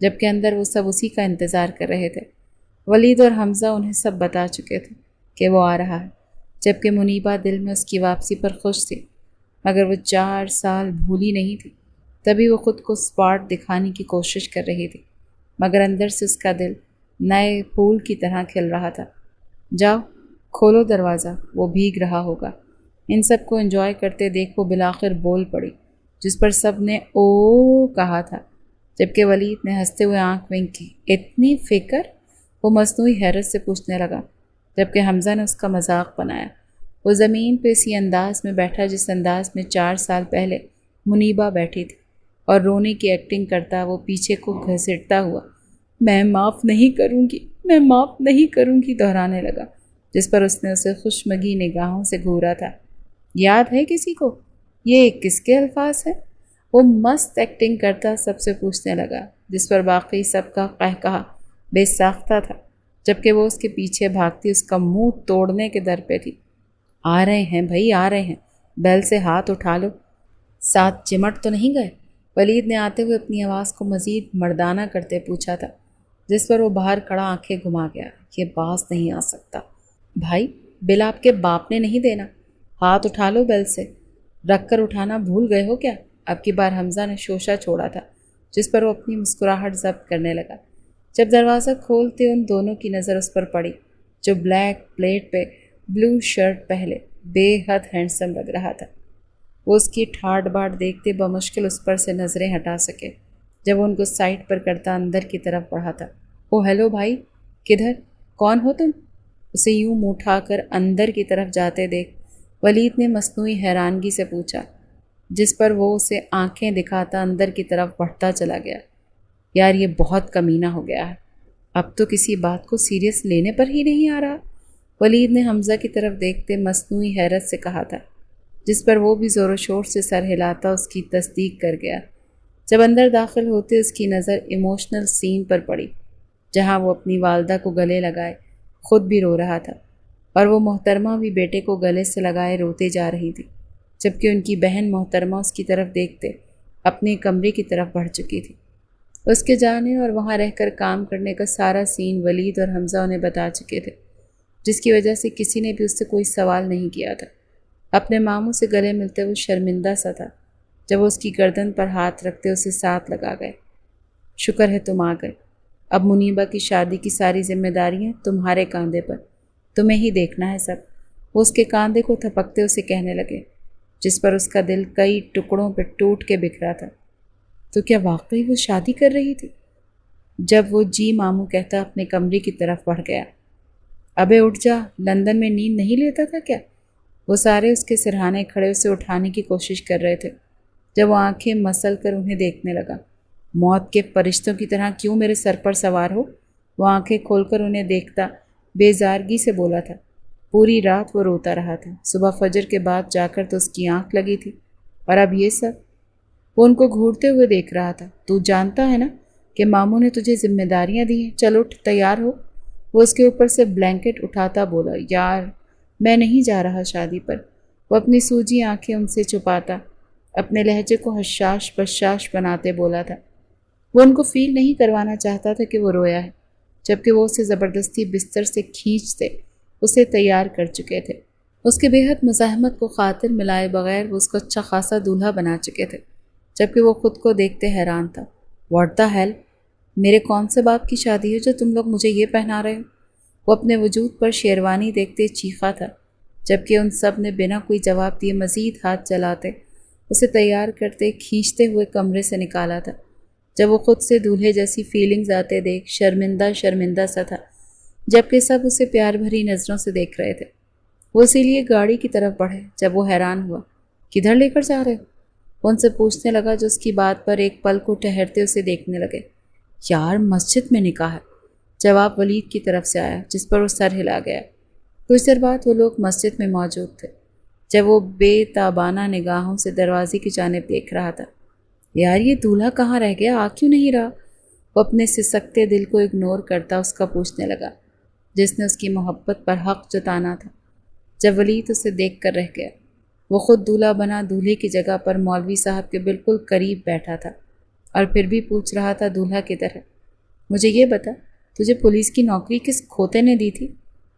جبکہ اندر وہ سب اسی کا انتظار کر رہے تھے۔ ولید اور حمزہ انہیں سب بتا چکے تھے کہ وہ آ رہا ہے، جبکہ منیبہ دل میں اس کی واپسی پر خوش تھی، مگر وہ 4 سال بھولی نہیں تھی۔ تبھی وہ خود کو اسپارٹ دکھانے کی کوشش کر رہی تھی، مگر اندر سے اس کا دل نئے پھول کی طرح کھل رہا تھا۔ جاؤ کھولو دروازہ، وہ بھیگ رہا ہوگا۔ ان سب کو انجوائے کرتے دیکھ وہ بالآخر بول پڑی، جس پر سب نے او کہا تھا، جبکہ ولید نے ہنستے ہوئے آنکھ ونک کی۔ اتنی فکر؟ وہ مصنوعی حیرت سے پوچھنے لگا، جبکہ حمزہ نے اس کا مذاق بنایا۔ وہ زمین پہ اسی انداز میں بیٹھا جس انداز میں 4 سال پہلے منیبہ بیٹھی تھی، اور رونے کی ایکٹنگ کرتا وہ پیچھے کو گھسیٹتا ہوا میں معاف نہیں کروں گی، میں معاف نہیں کروں گی دہرانے لگا، جس پر اس نے اسے خوشمگی نگاہوں سے گھورا تھا۔ یاد ہے کسی کو یہ کس کے الفاظ ہیں؟ وہ مست ایکٹنگ کرتا سب سے پوچھنے لگا، جس پر باقی سب کا قہقہا بے ساختہ تھا، جبکہ وہ اس کے پیچھے بھاگتی اس کا منہ توڑنے کے در پہ تھی۔ آ رہے ہیں بھائی، آ رہے ہیں، بیل سے ہاتھ اٹھا لو، ساتھ چمٹ تو نہیں گئے؟ ولید نے آتے ہوئے اپنی آواز کو مزید مردانہ کرتے پوچھا تھا، جس پر وہ باہر کھڑا آنکھیں گھما گیا۔ یہ باز نہیں آ سکتا بھائی، بل آپ کے باپ نے نہیں دینا، ہاتھ اٹھا لو بیل سے، رکھ کر اٹھانا بھول گئے ہو کیا؟ اب کی بار حمزہ نے شوشہ چھوڑا تھا، جس پر وہ اپنی مسکراہٹ ضبط کرنے لگا۔ جب دروازہ کھولتے ان دونوں کی نظر اس پر پڑی، جو بلیک پلیٹ پہ بلو شرٹ پہلے بے حد ہینڈسم لگ رہا تھا۔ وہ اس کی ٹھاٹ باٹ دیکھتے بمشکل اس پر سے نظریں ہٹا سکے جب وہ ان کو سائڈ پر کرتا اندر کی طرف بڑھا تھا۔ او ہیلو بھائی، کدھر؟ کون ہو تم؟ اسے یوں منہ اٹھا کر اندر کی طرف جاتے دیکھ ولید نے مصنوعی حیرانگی سے پوچھا، جس پر وہ اسے آنکھیں دکھاتا اندر کی طرف بڑھتا چلا گیا۔ یار یہ بہت کمینہ ہو گیا ہے، اب تو کسی بات کو سیریس لینے پر ہی نہیں آ رہا، ولید نے حمزہ کی طرف دیکھتے مصنوعی حیرت سے کہا تھا، جس پر وہ بھی زور و شور سے سر ہلاتا اس کی تصدیق کر گیا۔ جب اندر داخل ہوتے اس کی نظر ایموشنل سین پر پڑی، جہاں وہ اپنی والدہ کو گلے لگائے خود بھی رو رہا تھا، اور وہ محترمہ بھی بیٹے کو گلے سے لگائے روتے جا رہی تھی، جبکہ ان کی بہن محترمہ اس کی طرف دیکھتے اپنے کمرے کی طرف بڑھ چکی تھی۔ اس کے جانے اور وہاں رہ کر کام کرنے کا سارا سین ولید اور حمزہ انہیں بتا چکے تھے، جس کی وجہ سے کسی نے بھی اس سے کوئی سوال نہیں کیا تھا۔ اپنے ماموں سے گلے ملتے وہ شرمندہ سا تھا جب وہ اس کی گردن پر ہاتھ رکھتے اسے ساتھ لگا گئے۔ شکر ہے تم آ گئے، اب منیبہ کی شادی کی ساری ذمہ داریاں تمہارے کاندھے پر، تمہیں ہی دیکھنا ہے سب۔ وہ اس کے کاندھے کو تھپکتے اسے کہنے لگے، جس پر اس کا دل کئی ٹکڑوں پہ ٹوٹ کے بکھرا تھا۔ تو کیا واقعی وہ شادی کر رہی تھی؟ جب وہ جی ماموں کہتا اپنے کمرے کی طرف بڑھ گیا۔ ابے اٹھ جا، لندن میں نیند نہیں لیتا تھا کیا؟ وہ سارے اس کے سرہانے کھڑے اسے اٹھانے کی کوشش کر رہے تھے جب وہ آنکھیں مسل کر انہیں دیکھنے لگا۔ موت کے فرشتوں کی طرح کیوں میرے سر پر سوار ہو؟ وہ آنکھیں کھول کر انہیں دیکھتا بیزارگی سے بولا تھا۔ پوری رات وہ روتا رہا تھا، صبح فجر کے بعد جا کر تو اس کی آنکھ لگی تھی، اور اب یہ سب؟ وہ ان کو گھورتے ہوئے دیکھ رہا تھا۔ تو جانتا ہے نا کہ ماموں نے تجھے ذمہ داریاں دی ہیں، چل اٹھ، تیار ہو۔ وہ اس کے اوپر سے بلینکٹ اٹھاتا بولا، یار میں نہیں جا رہا شادی پر۔ وہ اپنی سوجی آنکھیں ان سے چھپاتا اپنے لہجے کو حشاش بشاش بناتے بولا تھا۔ وہ ان کو فیل نہیں کروانا چاہتا تھا کہ وہ رویا ہے، جبکہ وہ اسے زبردستی بستر سے کھینچتے اسے تیار کر چکے تھے۔ اس کے بے حد مزاحمت کو خاطر ملائے بغیر وہ اس کو اچھا خاصا دولہا بنا چکے تھے، جبکہ وہ خود کو دیکھتے حیران تھا۔ واٹ دا ہیل، میرے کون سے باپ کی شادی ہے جو تم لوگ مجھے یہ پہنا رہے ہو؟ وہ اپنے وجود پر شیروانی دیکھتے چیخا تھا، جبکہ ان سب نے بنا کوئی جواب دیے مزید ہاتھ چلاتے اسے تیار کرتے کھینچتے ہوئے کمرے سے نکالا تھا۔ جب وہ خود سے دولہے جیسی فیلنگز آتے دیکھ شرمندہ شرمندہ سا تھا، جبکہ سب اسے پیار بھری نظروں سے دیکھ رہے تھے۔ وہ اسی لیے گاڑی کی طرف بڑھے جب وہ حیران ہوا، کدھر لے کر جا رہے ہو؟ وہ ان سے پوچھنے لگا جو اس کی بات پر ایک پل کو ٹھہرتے اسے دیکھنے لگے۔ یار مسجد میں نکاح ہے، جواب ولید کی طرف سے آیا، جس پر وہ سر ہلا گیا۔ کچھ دیر بعد وہ لوگ مسجد میں موجود تھے جب وہ بے تابانہ نگاہوں سے دروازے کی جانب دیکھ رہا تھا۔ یار یہ دولہا کہاں رہ گیا، آ کیوں نہیں رہا؟ وہ اپنے سسکتے دل کو اگنور کرتا اس کا پوچھنے لگا جس نے اس کی محبت پر حق جتانا تھا۔ جب ولید اسے دیکھ کر رہ گیا، وہ خود دولہا بنا دولہے کی جگہ پر مولوی صاحب کے بالکل قریب بیٹھا تھا، اور پھر بھی پوچھ رہا تھا دولہا کدھر ہے؟ مجھے یہ بتا، تجھے پولیس کی نوکری کس کھوتے نے دی تھی؟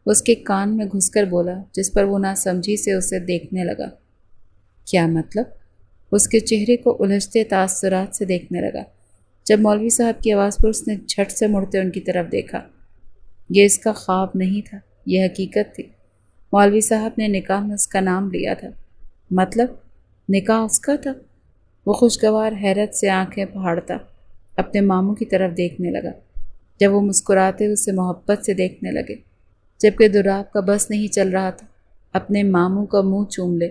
وہ اس کے کان میں گھس کر بولا، جس پر وہ ناسمجھی سے اسے دیکھنے لگا۔ کیا مطلب؟ اس کے چہرے کو الجھتے تاثرات سے دیکھنے لگا۔ جب مولوی صاحب کی آواز پر اس نے جھٹ سے مڑتے ان کی طرف دیکھا۔ یہ اس کا خواب نہیں تھا، یہ حقیقت تھی۔ مولوی صاحب نے نکاح میں اس کا نام لیا تھا۔ مطلب نکاح اس کا تھا؟ وہ خوشگوار حیرت سے آنکھیں پھاڑتا اپنے ماموں کی طرف دیکھنے لگا، جب وہ مسکراتے اسے محبت سے دیکھنے لگے، جبکہ دراب کا بس نہیں چل رہا تھا اپنے ماموں کا منہ چوم لے۔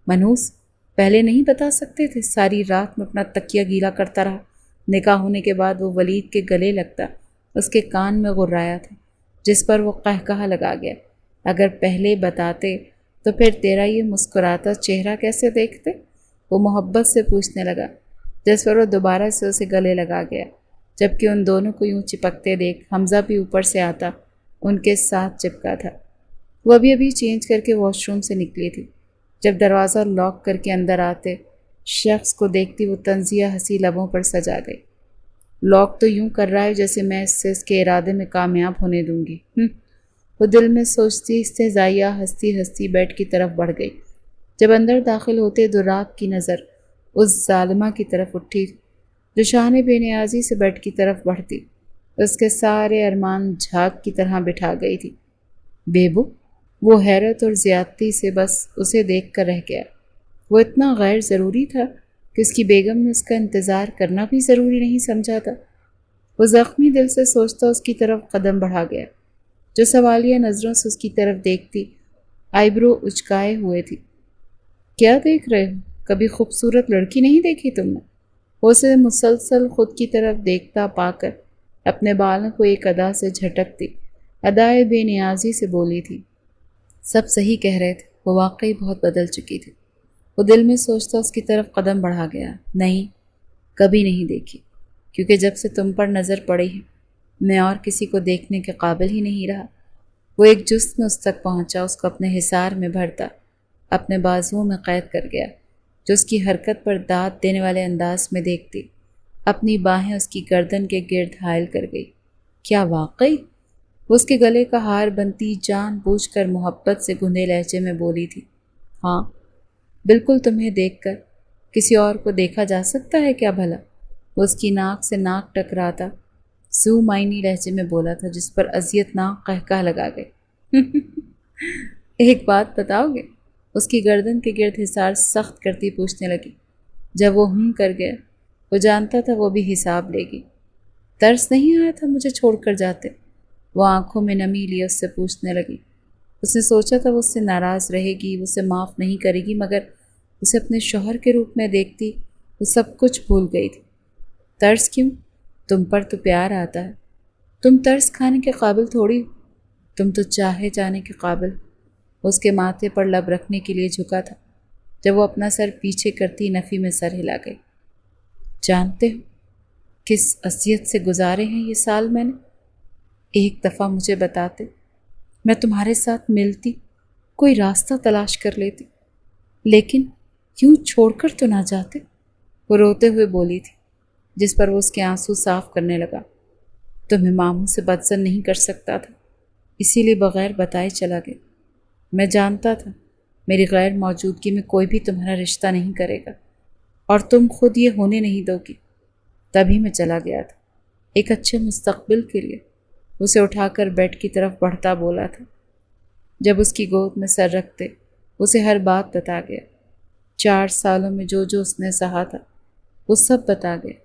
منحوس، پہلے نہیں بتا سکتے تھے؟ ساری رات میں اپنا تکیہ گیلا کرتا رہا۔ نکاح ہونے کے بعد وہ ولید کے گلے لگتا اس کے کان میں غرایا تھا، جس پر وہ قہقہہ لگا گیا۔ اگر پہلے بتاتے تو پھر تیرا یہ مسکراتا چہرہ کیسے دیکھتے؟ وہ محبت سے پوچھنے لگا، جس پر وہ دوبارہ سے اسے گلے لگا گیا، جبکہ ان دونوں کو یوں چپکتے دیکھ حمزہ بھی اوپر سے آتا ان کے ساتھ چپکا تھا۔ وہ ابھی چینج کر کے واش روم سے نکلی تھی جب دروازہ لاک کر کے اندر آتے شخص کو دیکھتی وہ طنزیہ ہنسی لبوں پر سجا گئی۔ لاک تو یوں کر رہا ہے جیسے میں اس کے ارادے میں کامیاب ہونے دوں گی۔ وہ دل میں سوچتی استہزائیہ ہنستی ہنستی بیڈ کی طرف بڑھ گئی۔ جب اندر داخل ہوتے دراب کی نظر اس ظالمہ کی طرف اٹھی جو شان بے نیازی سے بیڈ کی طرف بڑھتی اس کے سارے ارمان جھاگ کی طرح بٹھا گئی تھی۔ بیبو، وہ حیرت اور زیادتی سے بس اسے دیکھ کر رہ گیا۔ وہ اتنا غیر ضروری تھا کہ اس کی بیگم نے اس کا انتظار کرنا بھی ضروری نہیں سمجھا تھا۔ وہ زخمی دل سے سوچتا اس کی طرف قدم بڑھا گیا، جو سوالیہ نظروں سے اس کی طرف دیکھتی آئی برو اچکائے ہوئے تھی۔ کیا دیکھ رہے ہو؟ کبھی خوبصورت لڑکی نہیں دیکھی تم نے؟ وہ اسے مسلسل خود کی طرف دیکھتا پا کر اپنے بالوں کو ایک ادا سے جھٹکتی ادائے بے نیازی سے بولی تھی۔ سب صحیح کہہ رہے تھے، وہ واقعی بہت بدل چکی تھی۔ وہ دل میں سوچتا اس کی طرف قدم بڑھا گیا۔ نہیں، کبھی نہیں دیکھی، کیونکہ جب سے تم پر نظر پڑی ہے میں اور کسی کو دیکھنے کے قابل ہی نہیں رہا۔ وہ ایک جست میں اس تک پہنچا، اس کو اپنے حصار میں بھرتا اپنے بازوؤں میں قید کر گیا، جو اس کی حرکت پر داد دینے والے انداز میں دیکھتی اپنی باہیں اس کی گردن کے گرد حائل کر گئی۔ کیا واقعی؟ وہ اس کے گلے کا ہار بنتی جان بوجھ کر محبت سے گندے لہجے میں بولی تھی۔ ہاں، بالکل تمہیں دیکھ کر کسی اور کو دیکھا جا سکتا ہے کیا بھلا؟ وہ اس کی ناک سے ناک ٹکراتا سو معنی لہجے میں بولا تھا، جس پر اذیت ناک قہقہ لگا گئی۔ ایک بات بتاؤ گے؟ اس کی گردن کے گرد حصار سخت کرتی پوچھنے لگی۔ جب وہ کر گیا، وہ جانتا تھا وہ بھی حساب لے گی۔ ترس نہیں آیا تھا مجھے چھوڑ کر جاتے؟ وہ آنکھوں میں نمی لیے اس سے پوچھنے لگی۔ اس نے سوچا تھا وہ اس سے ناراض رہے گی، وہ اسے معاف نہیں کرے گی، مگر اسے اپنے شوہر کے روپ میں دیکھتی وہ سب کچھ بھول گئی تھی۔ ترس کیوں؟ تم پر تو پیار آتا ہے۔ تم ترس کھانے کے قابل تھوڑی ہو، تم تو چاہے جانے کے قابل۔ اس کے ماتھے پر لب رکھنے کے لیے جھکا تھا جب وہ اپنا سر پیچھے کرتی نفی میں سر ہلا گئی۔ جانتے ہو کس اذیت سے گزارے ہیں یہ سال میں نے؟ ایک دفعہ مجھے بتاتے، میں تمہارے ساتھ ملتی، کوئی راستہ تلاش کر لیتی، لیکن کیوں چھوڑ کر تو نہ جاتے؟ وہ روتے ہوئے بولی تھی، جس پر وہ اس کے آنسو صاف کرنے لگا۔ تمہیں ماموں سے بدظن نہیں کر سکتا تھا، اسی لیے بغیر بتائے چلا گیا۔ میں جانتا تھا میری غیر موجودگی میں کوئی بھی تمہارا رشتہ نہیں کرے گا، اور تم خود یہ ہونے نہیں دو گی، تبھی میں چلا گیا تھا، ایک اچھے مستقبل کے لیے۔ اسے اٹھا کر بیڈ کی طرف بڑھتا بولا تھا۔ جب اس کی گود میں سر رکھتے اسے ہر بات بتا گیا۔ 4 سالوں میں جو جو اس نے سہا تھا وہ سب بتا گیا،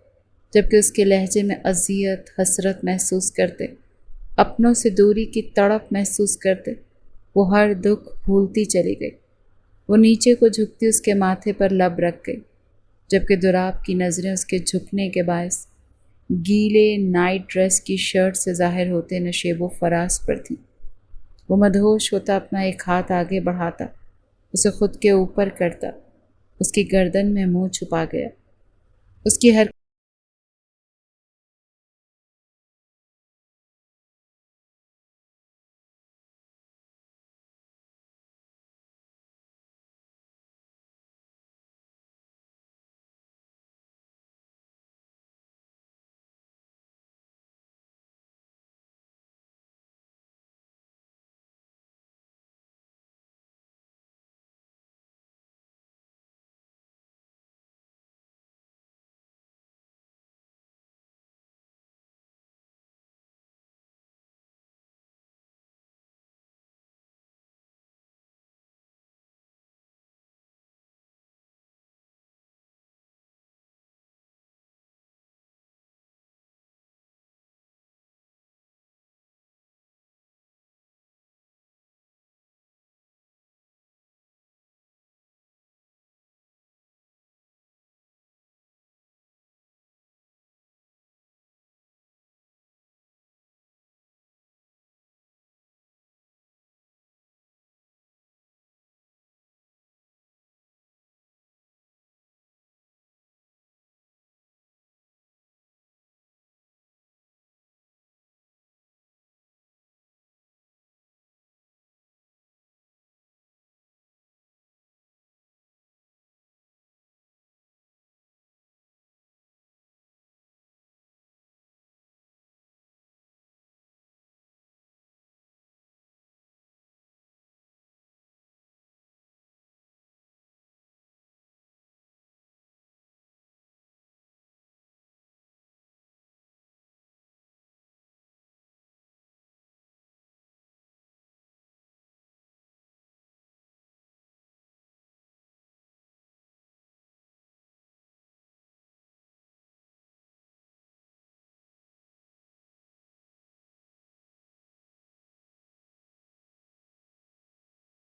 جبکہ اس کے لہجے میں اذیت، حسرت محسوس کرتے، اپنوں سے دوری کی تڑپ محسوس کرتے، وہ ہر دکھ بھولتی چلی گئی۔ وہ نیچے کو جھکتی اس کے ماتھے پر لب رکھ گئی، جبکہ دوراب کی نظریں اس کے جھکنے کے باعث گیلے نائٹ ڈریس کی شرٹ سے ظاہر ہوتے نشیب و فراز پر تھیں۔ وہ مدہوش ہوتا اپنا ایک ہاتھ آگے بڑھاتا، اسے خود کے اوپر کرتا، اس کی گردن میں منہ چھپا گیا۔ اس کی